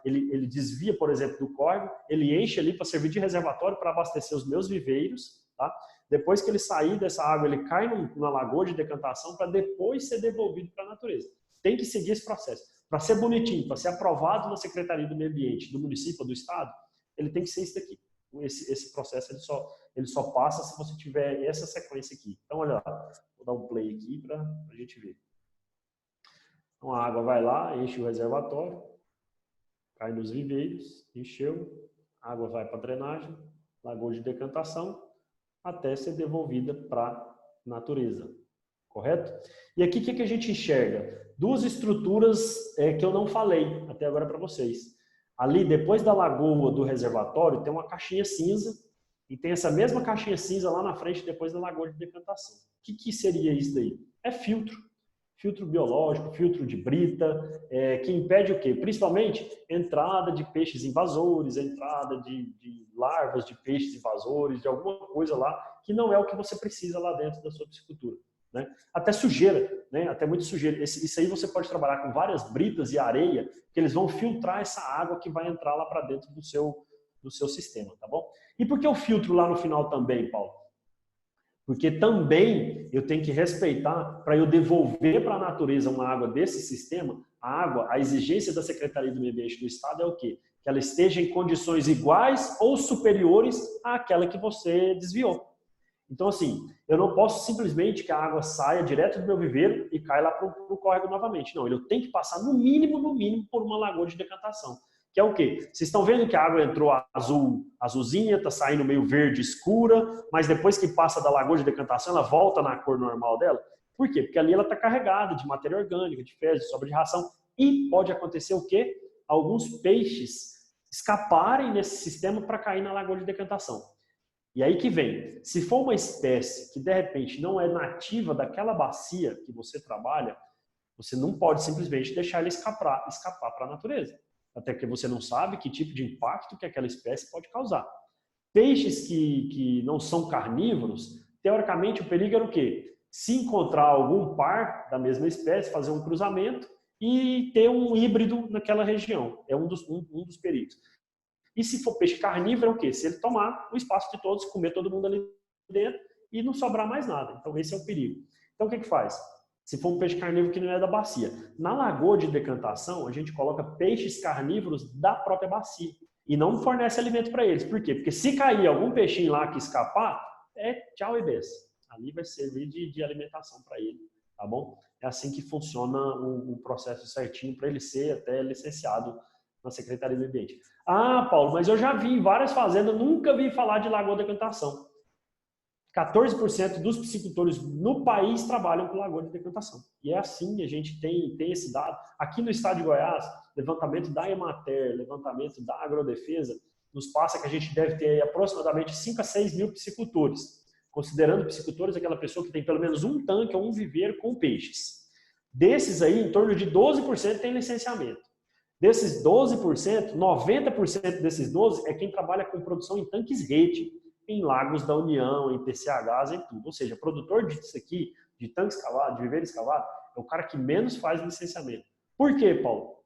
ele desvia, por exemplo, do córrego, ele enche ali para servir de reservatório para abastecer os meus viveiros, tá? Depois que ele sair dessa água, ele cai numa lagoa de decantação para depois ser devolvido para a natureza. Tem que seguir esse processo. Para ser bonitinho, para ser aprovado na Secretaria do Meio Ambiente, do município ou do estado, ele tem que ser isso daqui. Esse processo ele só passa se você tiver essa sequência aqui. Então, olha lá, vou dar um play aqui para a gente ver. Então, a água vai lá, enche o reservatório, cai nos viveiros, encheu, a água vai para a drenagem, lagoa de decantação, até ser devolvida para a natureza. Correto? E aqui o que a gente enxerga? Duas estruturas que eu não falei até agora para vocês. Ali, depois da lagoa do reservatório, tem uma caixinha cinza, e tem essa mesma caixinha cinza lá na frente, depois da lagoa de decantação. O que seria isso daí? É filtro. Filtro biológico, filtro de brita, que impede o quê? Principalmente entrada de peixes invasores, entrada de larvas de peixes invasores, de alguma coisa lá, que não é o que você precisa lá dentro da sua piscicultura. né? Até sujeira, né? Até muito sujeira. Isso aí você pode trabalhar com várias britas e areia, que eles vão filtrar essa água que vai entrar lá para dentro do seu sistema, tá bom? E por que eu filtro lá no final também, Paulo? Porque também eu tenho que respeitar, para eu devolver para a natureza uma água desse sistema, a exigência da Secretaria do Meio Ambiente do Estado é o quê? Que ela esteja em condições iguais ou superiores àquela que você desviou. Então, assim, eu não posso simplesmente que a água saia direto do meu viveiro e caia lá para o córrego novamente. Não, eu tenho que passar no mínimo, por uma lagoa de decantação. Que é o quê? Vocês estão vendo que a água entrou azulzinha, está saindo meio verde escura, mas depois que passa da lagoa de decantação, ela volta na cor normal dela. Por quê? Porque ali ela está carregada de matéria orgânica, de fezes, de sobra de ração. E pode acontecer o quê? Alguns peixes escaparem nesse sistema para cair na lagoa de decantação. E aí que vem, se for uma espécie que de repente não é nativa daquela bacia que você trabalha, você não pode simplesmente deixar ela escapar para a natureza. Até porque você não sabe que tipo de impacto que aquela espécie pode causar. Peixes que não são carnívoros, teoricamente o perigo era o quê? Se encontrar algum par da mesma espécie, fazer um cruzamento e ter um híbrido naquela região. É um dos perigos. E se for peixe carnívoro, é o quê? Se ele tomar o espaço de todos, comer todo mundo ali dentro e não sobrar mais nada. Então esse é o perigo. Então o que faz? Se for um peixe carnívoro que não é da bacia. Na lagoa de decantação, a gente coloca peixes carnívoros da própria bacia. E não fornece alimento para eles. Por quê? Porque se cair algum peixinho lá que escapar, tchau e beijo. Ali vai servir de alimentação para ele. Tá bom? É assim que funciona o processo certinho para ele ser até licenciado na Secretaria do Ambiente. Ah, Paulo, mas eu já vi em várias fazendas, nunca vi falar de lagoa de decantação. 14% dos piscicultores no país trabalham com lagoa de decantação. E é assim, a gente tem esse dado. Aqui no estado de Goiás, levantamento da Emater, levantamento da Agrodefesa, nos passa que a gente deve ter aproximadamente 5 a 6 mil piscicultores. Considerando piscicultores aquela pessoa que tem pelo menos um tanque ou um viveiro com peixes. Desses aí, em torno de 12% tem licenciamento. Desses 12%, 90% desses 12% é quem trabalha com produção em tanques rede, em lagos da União, em PCHs, em tudo. Ou seja, produtor disso aqui, de tanque escavado, de viveiro escavado, é o cara que menos faz licenciamento. Por quê, Paulo?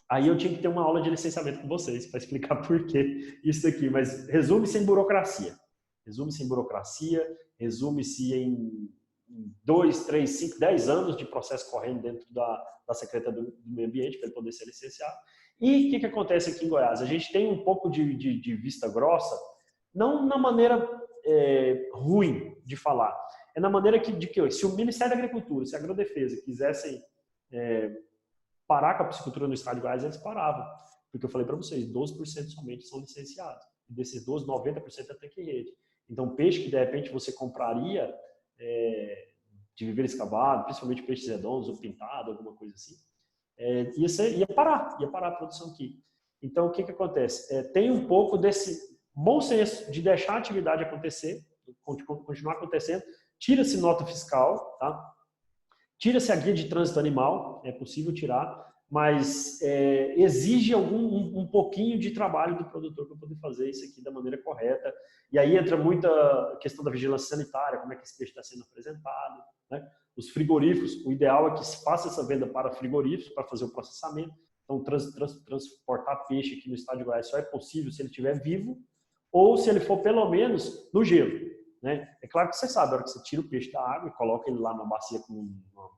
Aí eu tinha que ter uma aula de licenciamento com vocês para explicar por que isso aqui, mas resume-se em burocracia. Resume-se em burocracia, resume-se em 2, 3, 5, 10 anos de processo correndo dentro da Secretaria do Meio Ambiente para ele poder ser licenciado. E o que acontece aqui em Goiás? A gente tem um pouco de vista grossa, não na maneira ruim de falar, é na maneira de que se o Ministério da Agricultura, se a Agrodefesa quisessem parar com a piscicultura no estado de Goiás, eles paravam. Porque eu falei para vocês, 12% somente são licenciados. E desses 12, 90% é tanque rede. Então, peixe que de repente você compraria de viveiro escavado, principalmente peixes redondos ou pintado, alguma coisa assim, ia parar a produção aqui. Então, o que acontece? Tem um pouco desse bom senso de deixar a atividade acontecer, continuar acontecendo, tira-se nota fiscal, tá? Tira-se a guia de trânsito animal, é possível tirar, mas exige um pouquinho de trabalho do produtor para poder fazer isso aqui da maneira correta. E aí entra muita questão da vigilância sanitária, como é que esse peixe está sendo apresentado, né? Os frigoríficos, o ideal é que se faça essa venda para frigoríficos, para fazer o processamento. Então, transportar peixe aqui no estado de Goiás só é possível se ele estiver vivo ou se ele for pelo menos no gelo. Né? É claro que você sabe, a hora que você tira o peixe da água e coloca ele lá na bacia com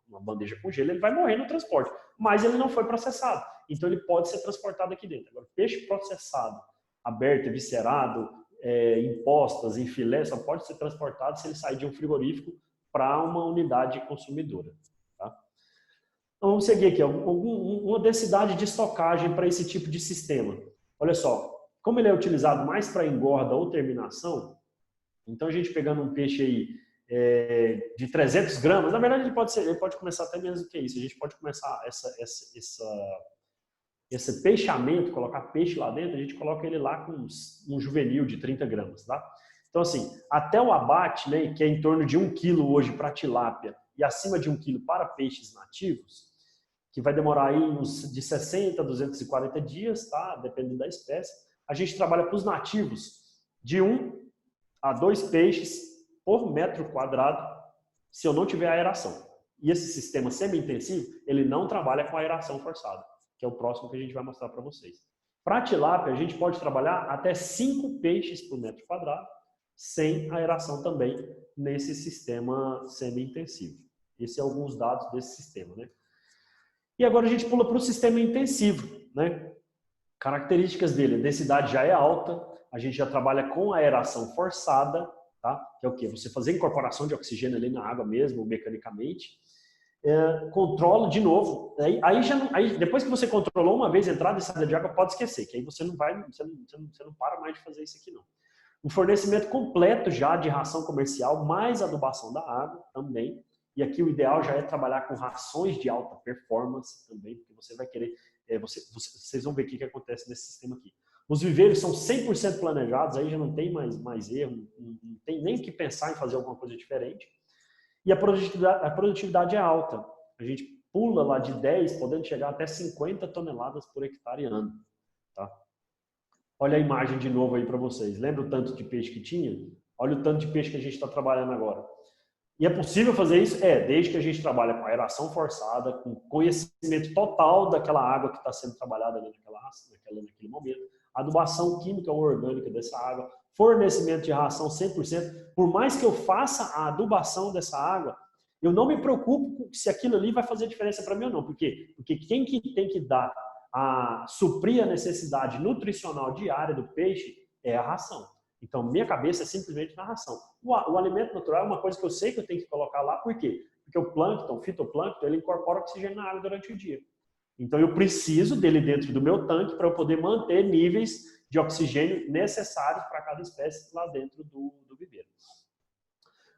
uma bandeja com gelo, ele vai morrer no transporte, mas ele não foi processado, então ele pode ser transportado aqui dentro. Agora, peixe processado, aberto, eviscerado, em postas, em filé, só pode ser transportado se ele sair de um frigorífico para uma unidade consumidora. Tá? Então, vamos seguir aqui, uma densidade de estocagem para esse tipo de sistema. Olha só, como ele é utilizado mais para engorda ou terminação, então, a gente pegando um peixe aí de 300 gramas, na verdade ele pode começar até menos do que isso. A gente pode começar esse peixamento, colocar peixe lá dentro, a gente coloca ele lá com um juvenil de 30 gramas. Tá? Então, assim, até o abate, né, que é em torno de 1 quilo hoje para tilápia e acima de 1 quilo para peixes nativos, que vai demorar aí uns de 60 a 240 dias, tá? Dependendo da espécie. A gente trabalha para os nativos de 1 a 2 peixes por metro quadrado se eu não tiver aeração. E esse sistema semi-intensivo, ele não trabalha com aeração forçada, que é o próximo que a gente vai mostrar para vocês. Para tilápia, a gente pode trabalhar até 5 peixes por metro quadrado, sem aeração também, nesse sistema semi-intensivo. Esses são alguns dados desse sistema, né? E agora a gente pula para o sistema intensivo, né? Características dele, a densidade já é alta, a gente já trabalha com aeração forçada, tá? Que é o quê? Você fazer incorporação de oxigênio ali na água mesmo, mecanicamente. Controla de novo. Aí depois que você controlou uma vez a entrada e saída de água, pode esquecer, que aí você não para mais de fazer isso aqui não. Um fornecimento completo já de ração comercial, mais adubação da água também. E aqui o ideal já é trabalhar com rações de alta performance também, porque você vai querer, vocês vão ver o que acontece nesse sistema aqui. Os viveiros são 100% planejados, aí já não tem mais erro, não tem nem que pensar em fazer alguma coisa diferente. E a produtividade é alta. A gente pula lá de 10, podendo chegar até 50 toneladas por hectare ano. Tá? Olha a imagem de novo aí para vocês. Lembra o tanto de peixe que tinha? Olha o tanto de peixe que a gente está trabalhando agora. E é possível fazer isso? Desde que a gente trabalha com aeração forçada, com conhecimento total daquela água que está sendo trabalhada ali naquele momento, adubação química ou orgânica dessa água, fornecimento de ração 100%. Por mais que eu faça a adubação dessa água, eu não me preocupo se aquilo ali vai fazer diferença para mim ou não. Por quê? Porque quem que tem que dar suprir a necessidade nutricional diária do peixe é a ração. Então, minha cabeça é simplesmente na ração. O alimento natural é uma coisa que eu sei que eu tenho que colocar lá. Por quê? Porque o plâncton, o fitoplâncton, ele incorpora oxigênio na água durante o dia. Então, eu preciso dele dentro do meu tanque para eu poder manter níveis de oxigênio necessários para cada espécie lá dentro do viveiro.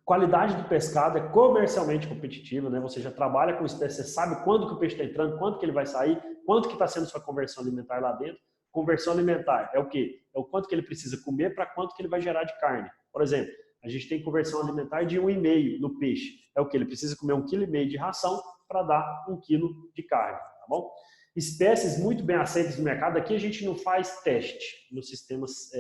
Qualidade do pescado é comercialmente competitiva, né? Você já trabalha com espécie, você sabe quando que o peixe está entrando, quanto que ele vai sair, quanto que está sendo sua conversão alimentar lá dentro. Conversão alimentar é o quê? É o quanto que ele precisa comer para quanto que ele vai gerar de carne. Por exemplo, a gente tem conversão alimentar de 1,5 no peixe. É o que? Ele precisa comer 1,5 kg de ração para dar 1 kg de carne, tá bom? Espécies muito bem aceitas no mercado. Aqui a gente não faz teste nos sistemas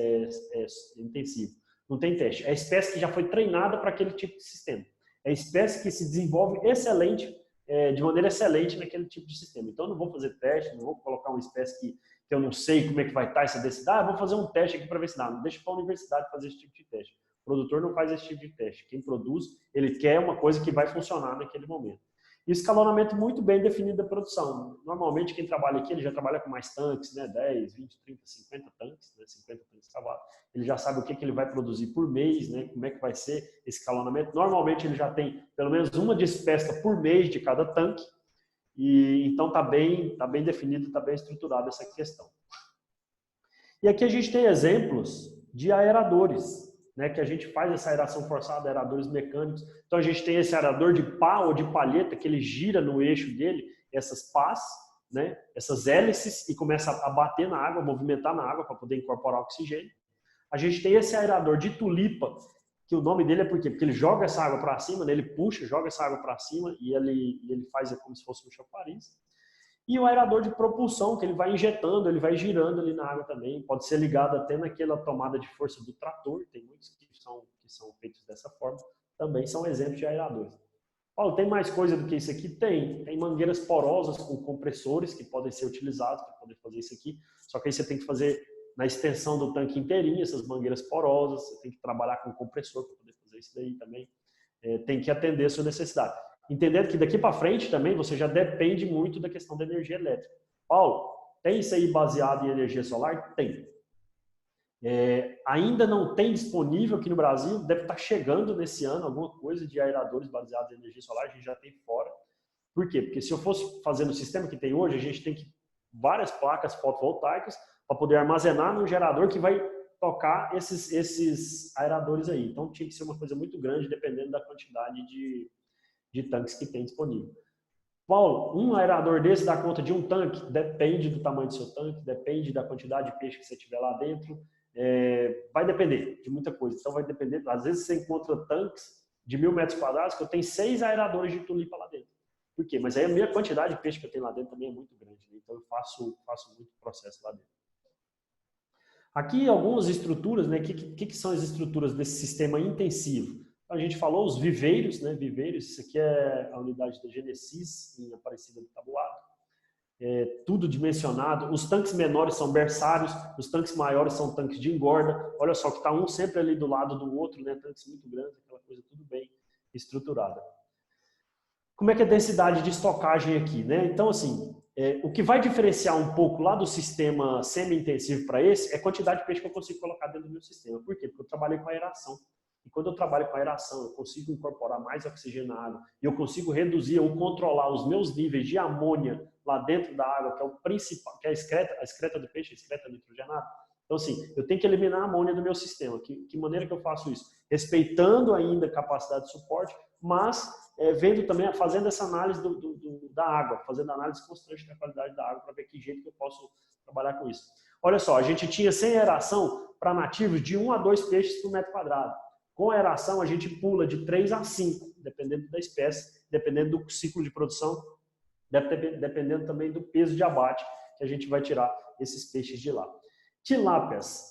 intensivos. Não tem teste. É a espécie que já foi treinada para aquele tipo de sistema. É a espécie que se desenvolve de maneira excelente naquele tipo de sistema. Então, eu não vou fazer teste, não vou colocar uma espécie que eu não sei como é que vai estar essa densidade. Vou fazer um teste aqui para ver se dá. Não deixa para a universidade fazer esse tipo de teste. O produtor não faz esse tipo de teste. Quem produz, ele quer uma coisa que vai funcionar naquele momento. E escalonamento muito bem definido da produção. Normalmente, quem trabalha aqui, ele já trabalha com mais tanques, né? 10, 20, 30, 50 tanques, né? 50 tanques de trabalho. Ele já sabe o que ele vai produzir por mês, né? Como é que vai ser esse escalonamento. Normalmente, ele já tem pelo menos uma despesca por mês de cada tanque. E então, está bem definido, está bem estruturada essa questão. E aqui a gente tem exemplos de aeradores, né, que a gente faz essa aeração forçada, aeradores mecânicos. Então a gente tem esse aerador de pá ou de palheta que ele gira no eixo dele, essas pás, né, essas hélices, e começa a bater na água, movimentar na água para poder incorporar oxigênio. A gente tem esse aerador de tulipa, que o nome dele é por quê? Porque ele joga essa água para cima, né, ele puxa, joga essa água para cima e ele faz como se fosse um chafariz. E o aerador de propulsão, que ele vai injetando, ele vai girando ali na água também. Pode ser ligado até naquela tomada de força do trator. Tem muitos que são feitos dessa forma. Também são exemplos de aeradores. Paulo, tem mais coisa do que isso aqui? Tem. Tem mangueiras porosas com compressores que podem ser utilizados para poder fazer isso aqui. Só que aí você tem que fazer na extensão do tanque inteirinho, essas mangueiras porosas. Você tem que trabalhar com compressor para poder fazer isso daí também. Tem que atender a sua necessidade. Entendendo que daqui para frente também você já depende muito da questão da energia elétrica. Paulo, tem isso aí baseado em energia solar? Tem. Ainda não tem disponível aqui no Brasil, deve estar chegando nesse ano alguma coisa de aeradores baseados em energia solar, a gente já tem fora. Por quê? Porque se eu fosse fazer no sistema que tem hoje, a gente tem várias placas fotovoltaicas para poder armazenar no gerador que vai tocar esses aeradores aí. Então tinha que ser uma coisa muito grande, dependendo da quantidade de tanques que tem disponível. Paulo, um aerador desse dá conta de um tanque? Depende do tamanho do seu tanque, depende da quantidade de peixe que você tiver lá dentro, vai depender de muita coisa. Então vai depender, às vezes você encontra tanques de 1.000 metros quadrados que eu tenho 6 aeradores de tulipa lá dentro. Por quê? Mas aí a minha quantidade de peixe que eu tenho lá dentro também é muito grande, né? Então eu faço muito processo lá dentro. Aqui algumas estruturas, né? O que são as estruturas desse sistema intensivo? Então, a gente falou os viveiros, né? Viveiros, isso aqui é a unidade da Genesis, em Aparecida do Taboado. Tudo dimensionado. Os tanques menores são berçários, os tanques maiores são tanques de engorda. Olha só que está um sempre ali do lado do outro, né? Tanques muito grandes, aquela coisa tudo bem estruturada. Como é que é a densidade de estocagem aqui, né? Então, assim, o que vai diferenciar um pouco lá do sistema semi-intensivo para esse é a quantidade de peixe que eu consigo colocar dentro do meu sistema. Por quê? Porque eu trabalhei com aeração. E quando eu trabalho com aeração, eu consigo incorporar mais oxigênio na água e eu consigo reduzir ou controlar os meus níveis de amônia lá dentro da água, que é o principal, que é a excreta do peixe, a excreta nitrogenada. Então, assim, eu tenho que eliminar a amônia do meu sistema. Que maneira que eu faço isso? Respeitando ainda a capacidade de suporte, mas vendo também, fazendo essa análise da água, fazendo análise constante da qualidade da água para ver que jeito que eu posso trabalhar com isso. Olha só, a gente tinha sem aeração para nativos de 1 a 2 peixes por metro quadrado. Com aeração, a gente pula de 3 a 5, dependendo da espécie, dependendo do ciclo de produção, dependendo também do peso de abate que a gente vai tirar esses peixes de lá. Tilápias,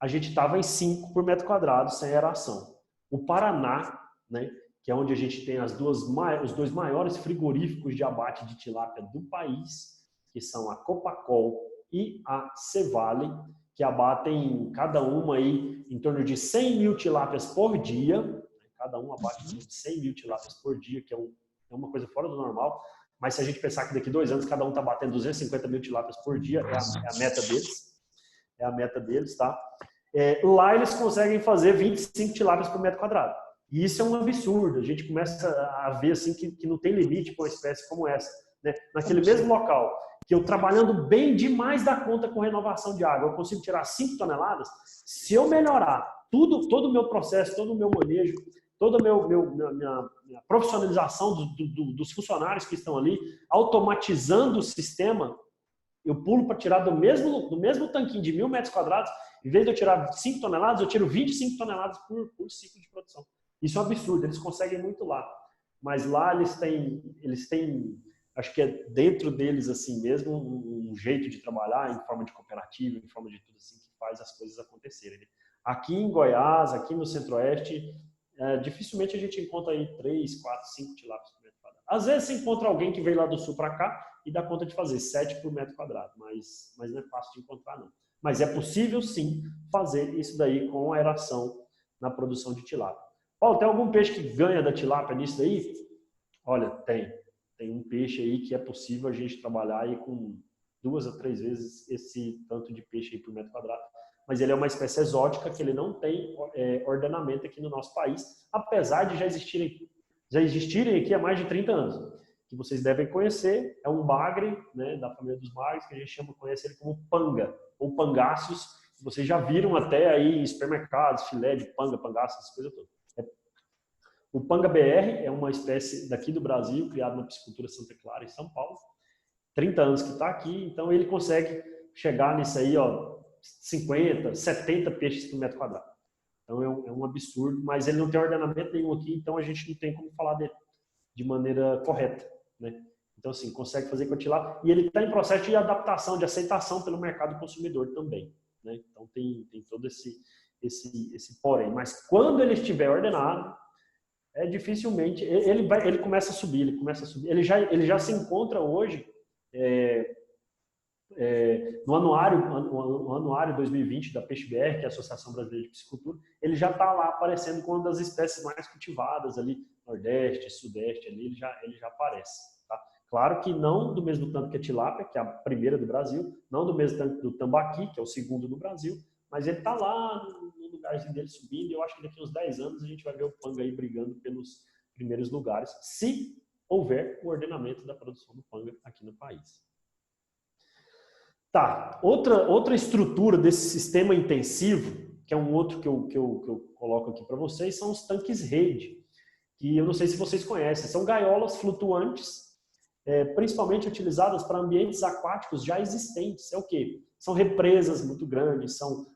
a gente estava em 5 por metro quadrado sem aeração. O Paraná, né, que é onde a gente tem os dois maiores frigoríficos de abate de tilápia do país, que são a Copacol e a Cevale, que abatem cada uma aí em torno de 100 mil tilápias por dia. Cada um abate de 100 mil tilápias por dia, que é uma coisa fora do normal. Mas se a gente pensar que daqui 2 anos cada um está batendo 250 mil tilápias por dia, é a meta deles. É a meta deles, tá? Lá eles conseguem fazer 25 tilápias por metro quadrado. E isso é um absurdo. A gente começa a ver assim, que não tem limite para uma espécie como essa. Né? Naquele mesmo local, que eu trabalhando bem demais da conta com renovação de água, eu consigo tirar 5 toneladas. Se eu melhorar todo o meu processo, todo o meu manejo, toda a minha profissionalização dos funcionários que estão ali, automatizando o sistema, eu pulo para tirar do mesmo tanquinho de 1.000 metros quadrados, em vez de eu tirar 5 toneladas, eu tiro 25 toneladas por ciclo de produção. Isso é um absurdo, eles conseguem muito lá. Mas lá eles têm, acho que é dentro deles assim mesmo, um jeito de trabalhar em forma de cooperativa, em forma de tudo assim, que faz as coisas acontecerem. Aqui em Goiás, aqui no Centro-Oeste, dificilmente a gente encontra aí 3, 4, 5 tilápias por metro quadrado. Às vezes você encontra alguém que veio lá do sul para cá e dá conta de fazer 7 por metro quadrado, mas não é fácil de encontrar não. Mas é possível sim fazer isso daí com aeração na produção de tilápia. Paulo, tem algum peixe que ganha da tilápia nisso daí? Olha, tem um peixe aí que é possível a gente trabalhar aí com 2 a 3 vezes esse tanto de peixe aí por metro quadrado. Mas ele é uma espécie exótica que ele não tem ordenamento aqui no nosso país, apesar de já existirem aqui há mais de 30 anos. Que vocês devem conhecer, é um bagre, né, da família dos bagres, que a gente conhece ele como panga, ou pangáceos, que vocês já viram até aí em supermercados, filé de panga, pangaço, essas coisas todas. O Panga BR é uma espécie daqui do Brasil, criado na piscicultura Santa Clara, em São Paulo. 30 anos que está aqui, então ele consegue chegar nisso aí, ó, 50, 70 peixes por metro quadrado. Então é um absurdo, mas ele não tem ordenamento nenhum aqui, então a gente não tem como falar dele de maneira correta, né? Então, assim, consegue fazer com a tilápia. E ele está em processo de adaptação, de aceitação pelo mercado consumidor também, né? Então tem todo esse porém. Mas quando ele estiver ordenado, dificilmente ele começa a subir, Ele já se encontra hoje no anuário 2020 da Peixe-BR, que é a Associação Brasileira de Piscicultura, ele já está lá aparecendo como uma das espécies mais cultivadas ali, Nordeste, Sudeste, ali ele já aparece. Tá? Claro que não do mesmo tanto que a tilápia, que é a primeira do Brasil, não do mesmo tanto do tambaqui, que é o segundo do Brasil, mas ele está lá no lugarzinho dele subindo, e eu acho que daqui uns 10 anos a gente vai ver o panga aí brigando pelos primeiros lugares, se houver o ordenamento da produção do panga aqui no país. Tá, outra estrutura desse sistema intensivo, que é um outro que eu coloco aqui para vocês, são os tanques rede, que eu não sei se vocês conhecem, são gaiolas flutuantes, principalmente utilizadas para ambientes aquáticos já existentes. É o quê? São represas muito grandes, são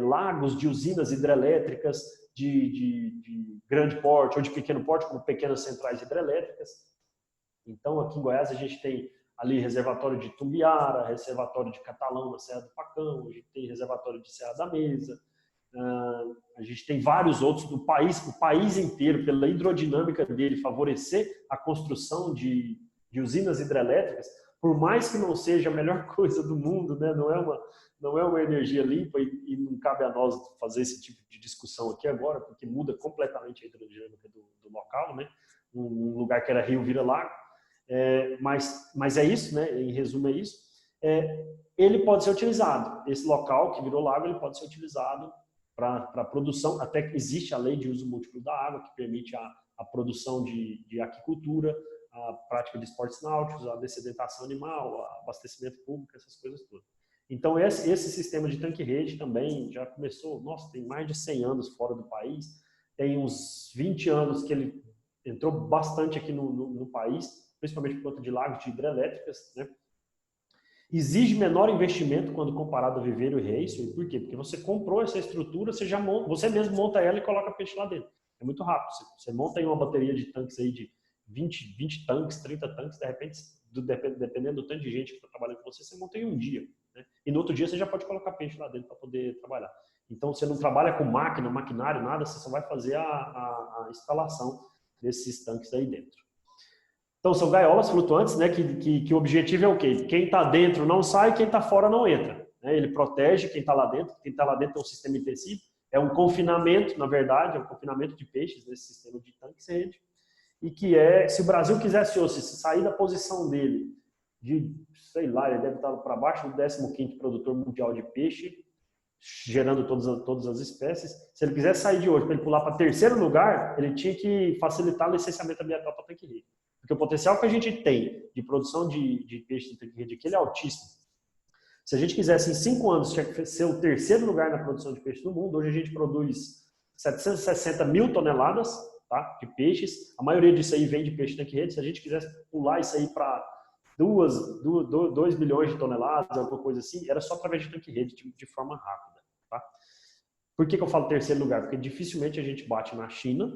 lagos de usinas hidrelétricas de grande porte ou de pequeno porte, como pequenas centrais hidrelétricas. Então, aqui em Goiás, a gente tem ali reservatório de Tumbiara, reservatório de Catalão na Serra do Pacão, a gente tem reservatório de Serra da Mesa, A gente tem vários outros do país, o país inteiro, pela hidrodinâmica dele, favorecer a construção de usinas hidrelétricas, por mais que não seja a melhor coisa do mundo, né? Não é uma energia limpa e não cabe a nós fazer esse tipo de discussão aqui agora, porque muda completamente a hidrodinâmica do local, né? Um lugar que era rio vira lago. Mas é isso, né? Em resumo é isso. Ele pode ser utilizado, esse local que virou lago, ele pode ser utilizado para produção, até que existe a lei de uso múltiplo da água, que permite a produção de aquicultura, a prática de esportes náuticos, a dessedentação animal, abastecimento público, essas coisas todas. Então, esse sistema de tanque-rede também já começou, nossa, tem mais de 100 anos fora do país, tem uns 20 anos que ele entrou bastante aqui no país, principalmente por conta de lagos de hidrelétricas, né? Exige menor investimento quando comparado a viveiro e reíço. Por quê? Porque você comprou essa estrutura, você mesmo monta ela e coloca peixe lá dentro. É muito rápido. Você monta aí uma bateria de tanques aí de 20 tanques, 30 tanques, de repente, dependendo do tanto de gente que está trabalhando com você, você monta em um dia, né? E no outro dia você já pode colocar peixe lá dentro para poder trabalhar. Então, você não trabalha com máquina, maquinário, nada, você só vai fazer a instalação desses tanques aí dentro. Então, são gaiolas flutuantes, né, que o objetivo é o quê? Quem está dentro não sai, quem está fora não entra, né? Ele protege quem está lá dentro. Quem está lá dentro é um sistema intensivo, é um confinamento, na verdade, é um confinamento de peixes nesse sistema de tanque-rede. E que se o Brasil quisesse hoje sair da posição dele, sei lá, ele deve estar para baixo do 15º produtor mundial de peixe, gerando todas as espécies. Se ele quisesse sair de hoje para ele pular para terceiro lugar, ele tinha que facilitar o licenciamento ambiental para tanque-rede. Porque o potencial que a gente tem de produção de peixe de tanque-rede aqui, ele é altíssimo. Se a gente quisesse, em 5 anos, ser o terceiro lugar na produção de peixe do mundo, hoje a gente produz 760 mil toneladas, tá, de peixes. A maioria disso aí vem de peixe tanque-rede. Se a gente quisesse pular isso aí para 2 bilhões de toneladas, alguma coisa assim, era só através de tanque-rede, de forma rápida. Tá? Por que eu falo terceiro lugar? Porque dificilmente a gente bate na China,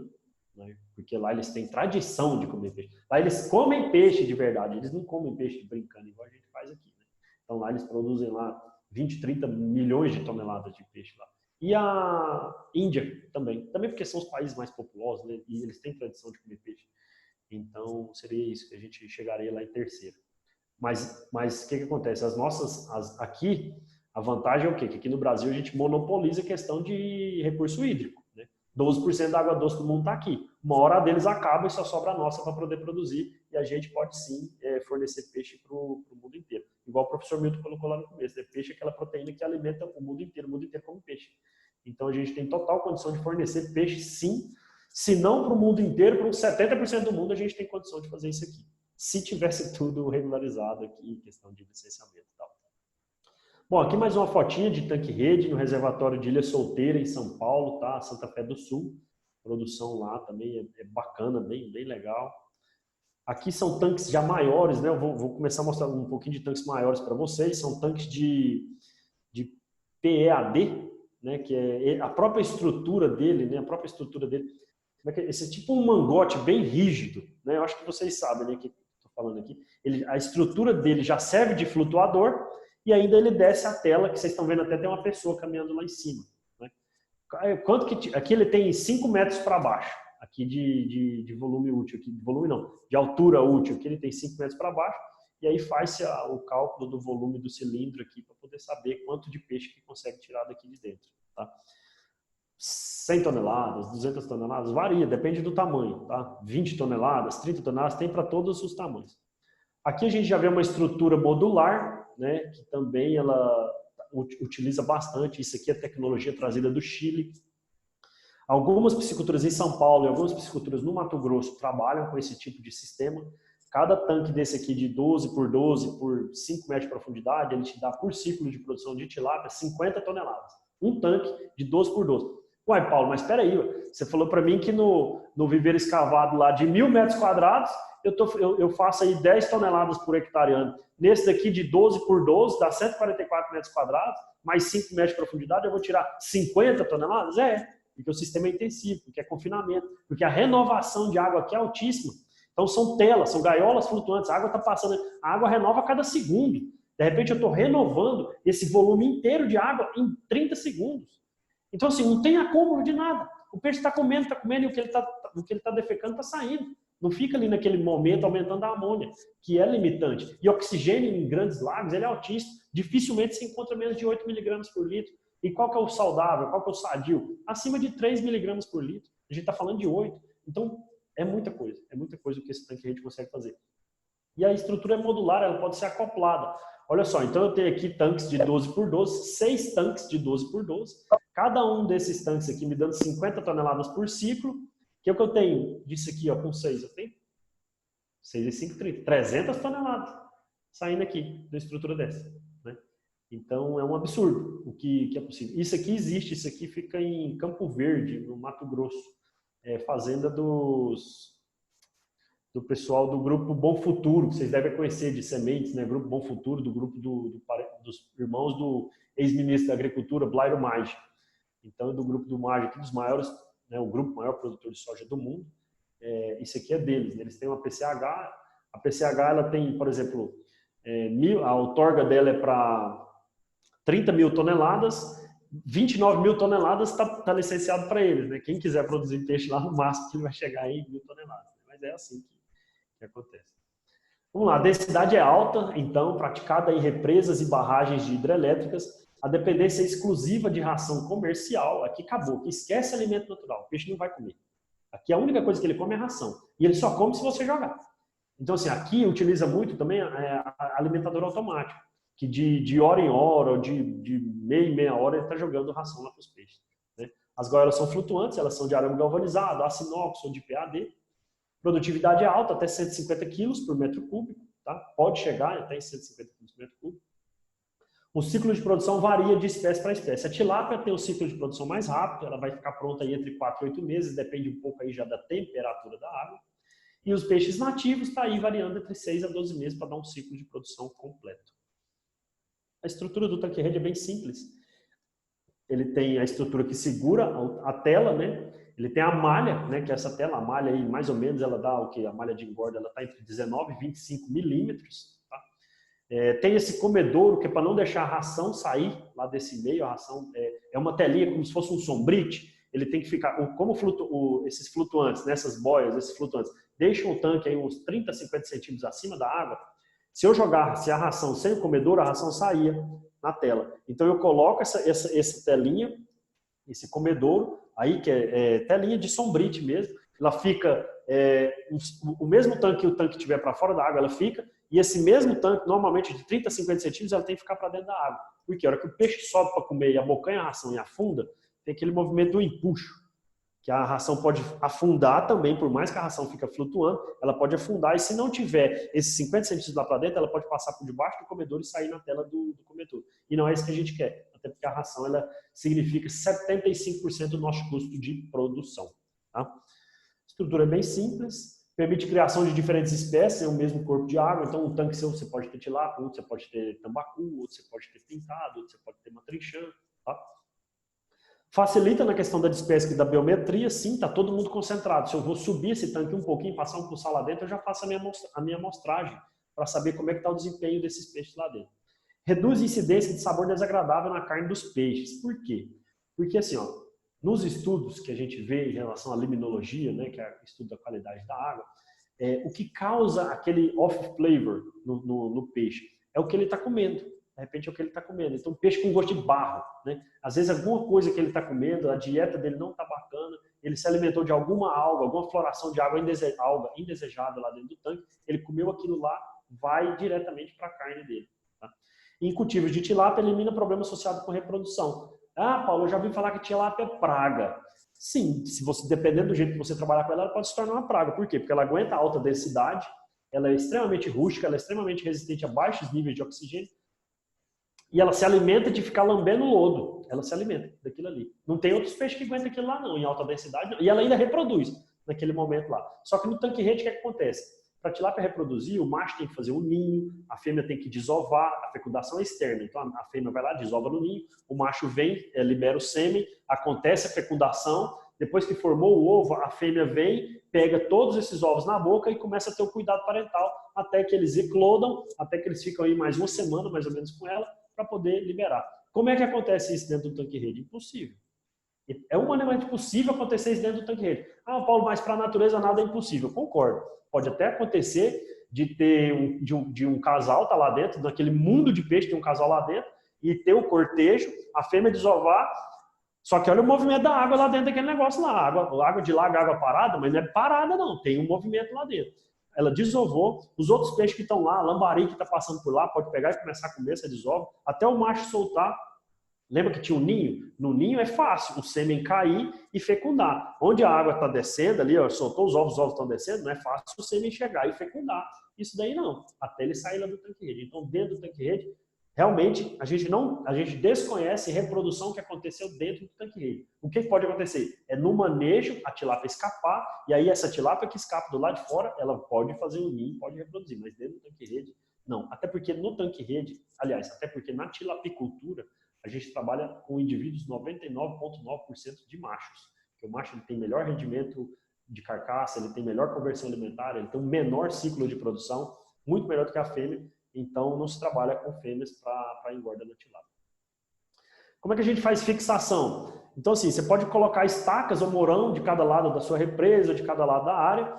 né? Porque lá eles têm tradição de comer peixe. Lá eles comem peixe de verdade, eles não comem peixe brincando, igual a gente faz aqui, né? Então lá eles produzem lá 20, 30 milhões de toneladas de peixe lá. E a Índia também porque são os países mais populosos, né? E eles têm tradição de comer peixe. Então seria isso, que a gente chegaria lá em terceiro. Mas o que acontece? Aqui, a vantagem é o quê? Que aqui no Brasil a gente monopoliza a questão de recurso hídrico, né? 12% da água doce do mundo está aqui. Uma hora deles acaba e só sobra a nossa para poder produzir, e a gente pode sim fornecer peixe para o mundo inteiro. Igual o professor Milton colocou lá no começo, né? Peixe é aquela proteína que alimenta o mundo inteiro come peixe. Então a gente tem total condição de fornecer peixe sim, se não para o mundo inteiro, para uns 70% do mundo a gente tem condição de fazer isso aqui. Se tivesse tudo regularizado aqui, questão de licenciamento e tal. Bom, aqui mais uma fotinha de tanque-rede no reservatório de Ilha Solteira, em São Paulo, tá? Santa Fé do Sul. A produção lá também é bacana, bem legal. Aqui são tanques já maiores, né? Eu vou começar a mostrar um pouquinho de tanques maiores para vocês. São tanques de PEAD, né? Que é a própria estrutura dele, né? Esse é tipo um mangote bem rígido, né? Eu acho que vocês sabem, né? Que estou falando aqui. A estrutura dele já serve de flutuador. E ainda ele desce a tela, que vocês estão vendo até tem uma pessoa caminhando lá em cima, né? Aqui ele tem 5 metros para baixo, aqui de volume útil, aqui, de volume não, de altura útil, aqui ele tem 5 metros para baixo, e aí faz-se o cálculo do volume do cilindro aqui, para poder saber quanto de peixe que consegue tirar daqui de dentro, tá? 100 toneladas, 200 toneladas, varia, depende do tamanho, tá? 20 toneladas, 30 toneladas, tem para todos os tamanhos. Aqui a gente já vê uma estrutura modular, né, que também ela utiliza bastante. Isso aqui é tecnologia trazida do Chile. Algumas pisciculturas em São Paulo e algumas pisciculturas no Mato Grosso trabalham com esse tipo de sistema. Cada tanque desse aqui de 12 por 12 por 5 metros de profundidade, ele te dá por ciclo de produção de tilápia 50 toneladas. Um tanque de 12 por 12. Uai, Paulo, mas espera aí, você falou para mim que no viveiro escavado lá de 1.000 metros quadrados, eu faço aí 10 toneladas por hectare ano. Nesse daqui de 12 por 12, dá 144 metros quadrados, mais 5 metros de profundidade, eu vou tirar 50 toneladas? Porque o sistema é intensivo, porque é confinamento, porque a renovação de água aqui é altíssima. Então são telas, são gaiolas flutuantes, a água está passando, a água renova a cada segundo. De repente eu estou renovando esse volume inteiro de água em 30 segundos. Então, assim, não tem acúmulo de nada. O peixe está comendo e o que ele tá defecando está saindo. Não fica ali naquele momento aumentando a amônia, que é limitante. E oxigênio em grandes lagos, ele é altíssimo. Dificilmente se encontra menos de 8 miligramas por litro. E qual que é o saudável? Qual que é o sadio? Acima de 3 miligramas por litro. A gente está falando de 8. Então, é muita coisa o que esse tanque rede consegue fazer. E a estrutura é modular, ela pode ser acoplada. Olha só, então eu tenho aqui tanques de 12 por 12, 6 tanques de 12 por 12. Cada um desses tanques aqui me dando 50 toneladas por ciclo. Que é o que eu tenho disso aqui, ó, com 6. Eu tenho 6 e 5, 30. 300 toneladas saindo aqui da estrutura dessa. Né? Então, é um absurdo o que é possível. Isso aqui existe, isso aqui fica em Campo Verde, no Mato Grosso. É fazenda do pessoal do Grupo Bom Futuro, que vocês devem conhecer de sementes, né? Grupo Bom Futuro, do grupo dos irmãos do ex-ministro da Agricultura, Blairo Maggi. Então, do grupo do Maggi, aqui dos maiores, né? O grupo maior produtor de soja do mundo. Isso aqui é deles, né? Eles têm uma PCH. A PCH, ela tem, por exemplo, a outorga dela é para 30 mil toneladas, 29 mil toneladas está licenciado para eles, né? Quem quiser produzir peixe lá, no máximo que ele vai chegar em 1.000 toneladas. Mas é assim que acontece. Vamos lá, a densidade é alta, então, praticada em represas e barragens de hidrelétricas. A dependência é exclusiva de ração comercial. Aqui acabou, aqui esquece alimento natural. O peixe não vai comer. Aqui a única coisa que ele come é ração. E ele só come se você jogar. Então, assim, aqui utiliza muito também alimentador automático, que de hora em hora, ou de meia em meia hora, ele está jogando ração lá para os peixes. Né? As gaiolas são flutuantes, elas são de arame galvanizado, aço inox ou de PAD. Produtividade é alta, até 150 quilos por metro cúbico. Tá? Pode chegar até 150 quilos por metro cúbico. O ciclo de produção varia de espécie para espécie. A tilápia tem o ciclo de produção mais rápido, ela vai ficar pronta aí entre 4 e 8 meses, depende um pouco aí já da temperatura da água. E os peixes nativos está aí variando entre 6 a 12 meses para dar um ciclo de produção completo. A estrutura do tanque rede é bem simples. Ele tem a estrutura que segura a tela, né? Ele tem a malha, né? Que é essa tela, a malha aí, mais ou menos, ela dá o que? A malha de engorda, ela está entre 19 e 25 milímetros. Tá? Tem esse comedouro, que é para não deixar a ração sair lá desse meio. A ração é uma telinha como se fosse um sombrite. Ele tem que ficar, como esses flutuantes, nessas boias, esses flutuantes, deixam o tanque aí uns 30, 50 centímetros acima da água. Se eu jogasse a ração sem o comedouro, a ração saía na tela. Então eu coloco essa telinha, esse comedouro, aí que é telinha de sombrite mesmo, ela fica, o mesmo tanque que o tanque tiver para fora da água, ela fica, e esse mesmo tanque, normalmente de 30 a 50 centímetros, ela tem que ficar para dentro da água. Porque a hora que o peixe sobe para comer e abocanha a ração e afunda, tem aquele movimento do empuxo, que a ração pode afundar também, por mais que a ração fique flutuando, ela pode afundar, e se não tiver esses 50 centímetros lá para dentro, ela pode passar por debaixo do comedor e sair na tela do comedor. E não é isso que a gente quer, até porque a ração ela significa 75% do nosso custo de produção. Tá? A estrutura é bem simples, permite criação de diferentes espécies em um mesmo corpo de água. Então, um tanque seu você pode ter tilápia, outro você pode ter tambacu, outro você pode ter pintado, outro você pode ter matrinchã. Tá? Facilita na questão da despesca e da biometria, sim, está todo mundo concentrado. Se eu vou subir esse tanque um pouquinho, passar um pulsar lá dentro, eu já faço a minha amostragem para saber como é que está o desempenho desses peixes lá dentro. Reduz a incidência de sabor desagradável na carne dos peixes. Por quê? Porque, assim, ó, nos estudos que a gente vê em relação à liminologia, né, que é o estudo da qualidade da água, o que causa aquele off-flavor no peixe é o que ele está comendo. De repente é o que ele está comendo. Então, peixe com gosto de barro. Né? Às vezes, alguma coisa que ele está comendo, a dieta dele não está bacana, ele se alimentou de alguma alga, alguma floração de alga indesejada lá dentro do tanque, ele comeu aquilo lá, vai diretamente para a carne dele. Tá? Em cultivos de tilápia, elimina problema associado com reprodução. Ah, Paulo, eu já ouvi falar que tilápia é praga. Sim, se você, dependendo do jeito que você trabalhar com ela, ela pode se tornar uma praga. Por quê? Porque ela aguenta alta densidade, ela é extremamente rústica, ela é extremamente resistente a baixos níveis de oxigênio, e ela se alimenta de ficar lambendo lodo. Ela se alimenta daquilo ali. Não tem outros peixes que aguentam aquilo lá, não, em alta densidade. Não. E ela ainda reproduz naquele momento lá. Só que no tanque rede, o que acontece? Para a tilápia reproduzir, o macho tem que fazer um ninho, a fêmea tem que desovar, a fecundação é externa. Então a fêmea vai lá, desova no ninho, o macho vem, libera o sêmen, acontece a fecundação. Depois que formou o ovo, a fêmea vem, pega todos esses ovos na boca e começa a ter o cuidado parental até que eles eclodam, até que eles ficam aí mais uma semana, mais ou menos, com ela, para poder liberar. Como é que acontece isso dentro do tanque rede? Impossível. É humanamente possível acontecer isso dentro do tanque-rede. Ah, Paulo, mas para a natureza nada é impossível. Concordo. Pode até acontecer de ter de um casal tá lá dentro, naquele mundo de peixe, tem um casal lá dentro, e ter o cortejo, a fêmea desovar, só que olha o movimento da água lá dentro daquele negócio lá. Água de lago, água parada, mas não é parada não, tem um movimento lá dentro. Ela desovou, os outros peixes que estão lá, lambari que está passando por lá, pode pegar e começar a comer, você desova, até o macho soltar. Lembra que tinha um ninho? No ninho é fácil o sêmen cair e fecundar. Onde a água está descendo ali, ó, soltou os ovos estão descendo, não é fácil o sêmen chegar e fecundar. Isso daí não, até ele sair lá do tanque-rede. Então, dentro do tanque-rede, realmente, a gente desconhece a reprodução que aconteceu dentro do tanque-rede. O que pode acontecer? É no manejo, a tilápia escapar, e aí essa tilápia que escapa do lado de fora, ela pode fazer um ninho, pode reproduzir, mas dentro do tanque-rede, não. Até porque no tanque-rede, aliás, até porque na tilapicultura, a gente trabalha com indivíduos 99,9% de machos. Porque o macho ele tem melhor rendimento de carcaça, ele tem melhor conversão alimentar, ele tem um menor ciclo de produção, muito melhor do que a fêmea. Então, não se trabalha com fêmeas para engorda na tilápia. Como é que a gente faz fixação? Então, assim, você pode colocar estacas ou morão de cada lado da sua represa, de cada lado da área,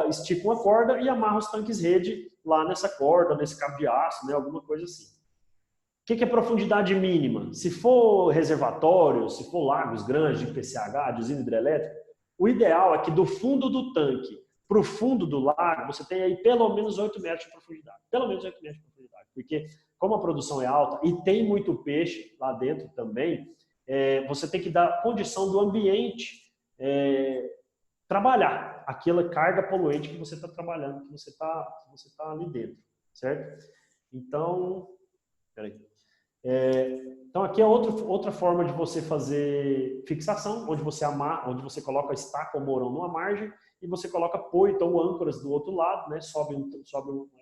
estica uma corda e amarra os tanques-rede lá nessa corda, nesse cabo de aço, né, alguma coisa assim. O que é profundidade mínima? Se for reservatório, se for lagos grandes de PCH, de usina hidrelétrica, o ideal é que do fundo do tanque para o fundo do lago, você tem aí pelo menos 8 metros de profundidade. Pelo menos 8 metros de profundidade. Porque como a produção é alta e tem muito peixe lá dentro também, você tem que dar condição do ambiente trabalhar aquela carga poluente que você está trabalhando, que você está ali dentro, certo? Então, peraí. Então aqui é outra forma de você fazer fixação, onde você coloca a estaca ou morão numa margem e você coloca poita ou âncoras do outro lado, né? Sobe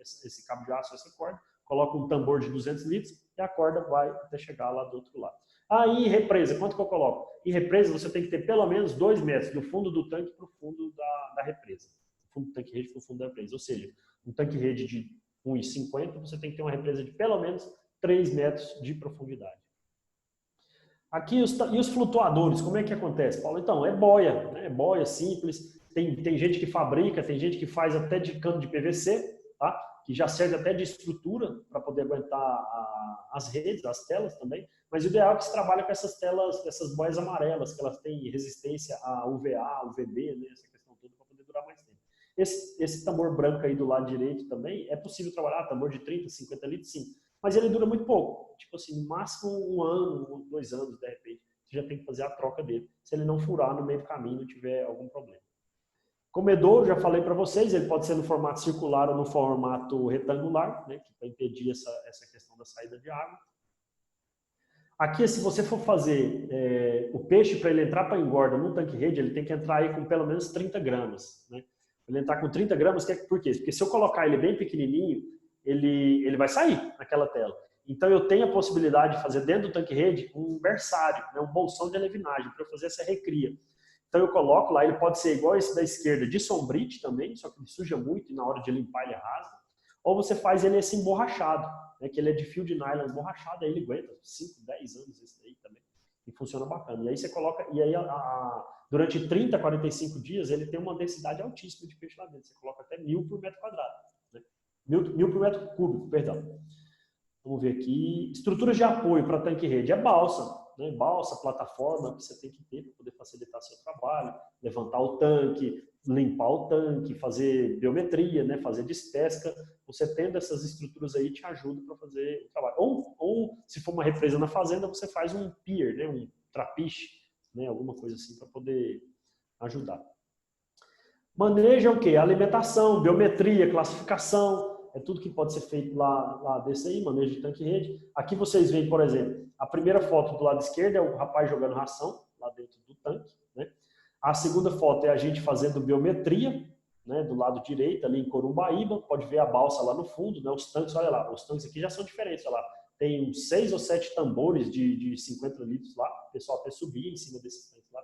esse cabo de aço, essa corda, coloca um tambor de 200 litros e a corda vai até chegar lá do outro lado. Aí, represa, quanto que eu coloco? Em represa você tem que ter pelo menos 2 metros do fundo do tanque para o fundo da represa. Do fundo do tanque-rede para o fundo da represa. Ou seja, um tanque-rede de 1,50, você tem que ter uma represa de pelo menos 3 metros de profundidade. Aqui, e os flutuadores, como é que acontece, Paulo? Então, é boia, né? É boia simples. Tem gente que fabrica, tem gente que faz até de cano de PVC, tá? Que já serve até de estrutura para poder aguentar as redes, as telas também. Mas o ideal é que se trabalhe com essas telas, essas boias amarelas, que elas têm resistência a UVA, UVB, né? Essa questão toda para poder durar mais tempo. Esse tambor branco aí do lado direito também, é possível trabalhar, tambor de 30, 50 litros, sim. Mas ele dura muito pouco. Tipo assim, no máximo 1 ano, 2 anos, de repente. Você já tem que fazer a troca dele. Se ele não furar no meio do caminho, não tiver algum problema. Comedouro, já falei para vocês, ele pode ser no formato circular ou no formato retangular, né, que vai impedir essa questão da saída de água. Aqui, se você for fazer o peixe para ele entrar para engorda no tanque-rede, ele tem que entrar aí com pelo menos 30 gramas. Né? Ele entrar com 30 gramas, por quê? Porque se eu colocar ele bem pequenininho, ele vai sair naquela tela. Então, eu tenho a possibilidade de fazer dentro do tanque-rede um berçário, né, um bolsão de alevinagem, para eu fazer essa recria. Então, eu coloco lá, ele pode ser igual esse da esquerda, de sombrite também, só que ele suja muito e na hora de limpar ele rasga. Ou você faz ele assim emborrachado, né, que ele é de fio de nylon emborrachado, aí ele aguenta 5, 10 anos esse daí também. E funciona bacana. E aí você coloca, e aí durante 30, 45 dias, ele tem uma densidade altíssima de peixe lá dentro. Você coloca até 1.000 por metro quadrado. Né? 1.000 por metro cúbico, perdão. Vamos ver aqui. Estruturas de apoio para tanque-rede. É balsa. Né? Balsa, plataforma que você tem que ter para poder facilitar seu trabalho. Levantar o tanque, limpar o tanque, fazer biometria, né? Fazer despesca. Você tendo essas estruturas aí te ajuda para fazer o trabalho. Ou, se for uma represa na fazenda, você faz um pier, né? Um trapiche, né? Alguma coisa assim para poder ajudar. Manejo é o quê? Alimentação, biometria, classificação. É tudo que pode ser feito lá desse aí, manejo de tanque-rede. Aqui vocês veem, por exemplo, a primeira foto do lado esquerdo é o rapaz jogando ração lá dentro do tanque. Né? A segunda foto é a gente fazendo biometria, né, do lado direito, ali em Corumbaíba. Pode ver a balsa lá no fundo. Né? Os tanques, olha lá, os tanques aqui já são diferentes. Olha lá. Tem uns 6 ou 7 tambores de 50 litros lá. O pessoal até subia em cima desses tanques lá.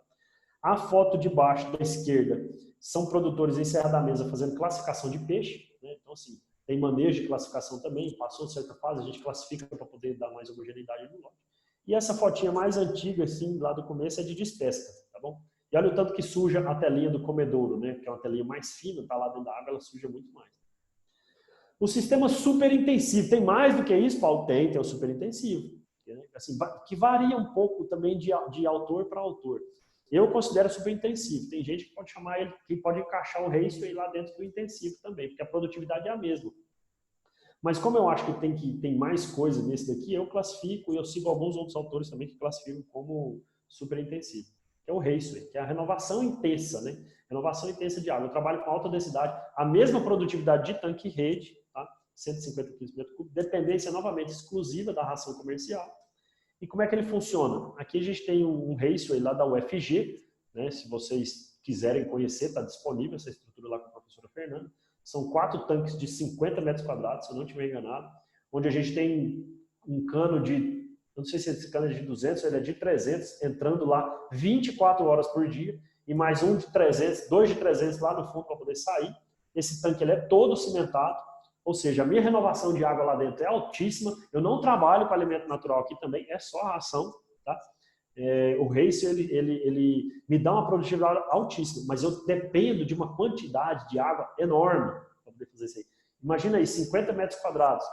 A foto de baixo da esquerda são produtores em Serra da Mesa fazendo classificação de peixe. Né? Então, assim, tem manejo de classificação também, passou de certa fase, a gente classifica para poder dar mais homogeneidade no lote. E essa fotinha mais antiga, assim, lá do começo, é de despesca, tá bom? E olha o tanto que suja a telinha do comedouro, né? Que é uma telinha mais fina, tá lá dentro da água, ela suja muito mais. O sistema superintensivo, tem mais do que isso, Paulo? Tem o superintensivo. Assim, que varia um pouco também de autor para autor. Eu considero superintensivo. Tem gente que pode chamar ele, que pode encaixar o Raceway lá dentro do intensivo também, porque a produtividade é a mesma. Mas como eu acho que tem mais coisa nesse daqui, eu classifico, e eu sigo alguns outros autores também que classificam como superintensivo. Que é o Raceway, que é a renovação intensa, né? Renovação intensa de água. Eu trabalho com alta densidade, a mesma produtividade de tanque e rede, tá? 150 kg por metro cúbico, dependência novamente exclusiva da ração comercial. E como é que ele funciona? Aqui a gente tem um Raceway lá da UFG, né? Se vocês quiserem conhecer, está disponível essa estrutura lá com a professora Fernanda. São 4 tanques de 50 metros quadrados, se eu não estiver enganado, onde a gente tem um cano de, eu não sei se esse cano é de 200 ou ele é de 300, entrando lá 24 horas por dia, e mais um de 300, 2 de 300 lá no fundo para poder sair. Esse tanque ele é todo cimentado, ou seja, a minha renovação de água lá dentro é altíssima. Eu não trabalho com alimento natural aqui também, é só ração, tá? O Race ele me dá uma produtividade altíssima, mas eu dependo de uma quantidade de água enorme para poder fazer isso aí. Imagina aí, 50 metros quadrados,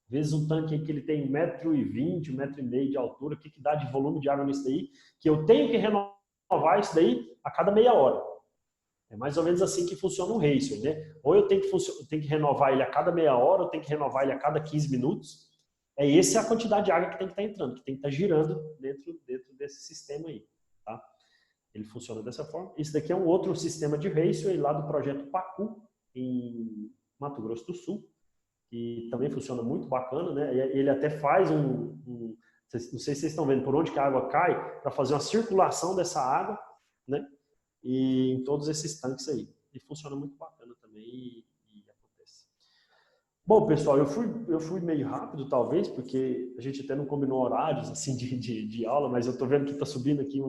vezes um tanque aí que ele tem 1,20 m, 1,5 m de altura, o que dá de volume de água nisso daí? Que eu tenho que renovar isso daí a cada meia hora. É mais ou menos assim que funciona um Racer, né? Ou eu tenho que renovar ele a cada meia hora, ou tenho que renovar ele a cada 15 minutos. Essa é a quantidade de água que tem que estar entrando, que tem que estar girando dentro desse sistema aí, tá? Ele funciona dessa forma. Esse daqui é um outro sistema de Racer lá do projeto Pacu, em Mato Grosso do Sul, que também funciona muito bacana, né? Ele até faz não sei se vocês estão vendo por onde que a água cai, para fazer uma circulação dessa água, né? E em todos esses tanques aí. E funciona muito bacana também e acontece. Bom, pessoal, eu fui meio rápido, talvez, porque a gente até não combinou horários assim de aula, mas eu estou vendo que está subindo aqui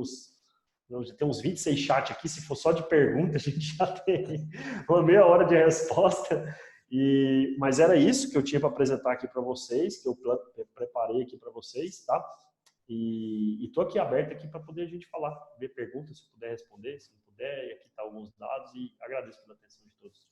já tem uns 26 chats aqui, se for só de pergunta, a gente já tem uma meia hora de resposta. Mas era isso que eu tinha para apresentar aqui para vocês, que eu preparei aqui para vocês, tá? E estou aqui aberto aqui para poder a gente falar, ver perguntas, se puder responder, se não puder, e aqui tá alguns dados, e agradeço pela atenção de todos.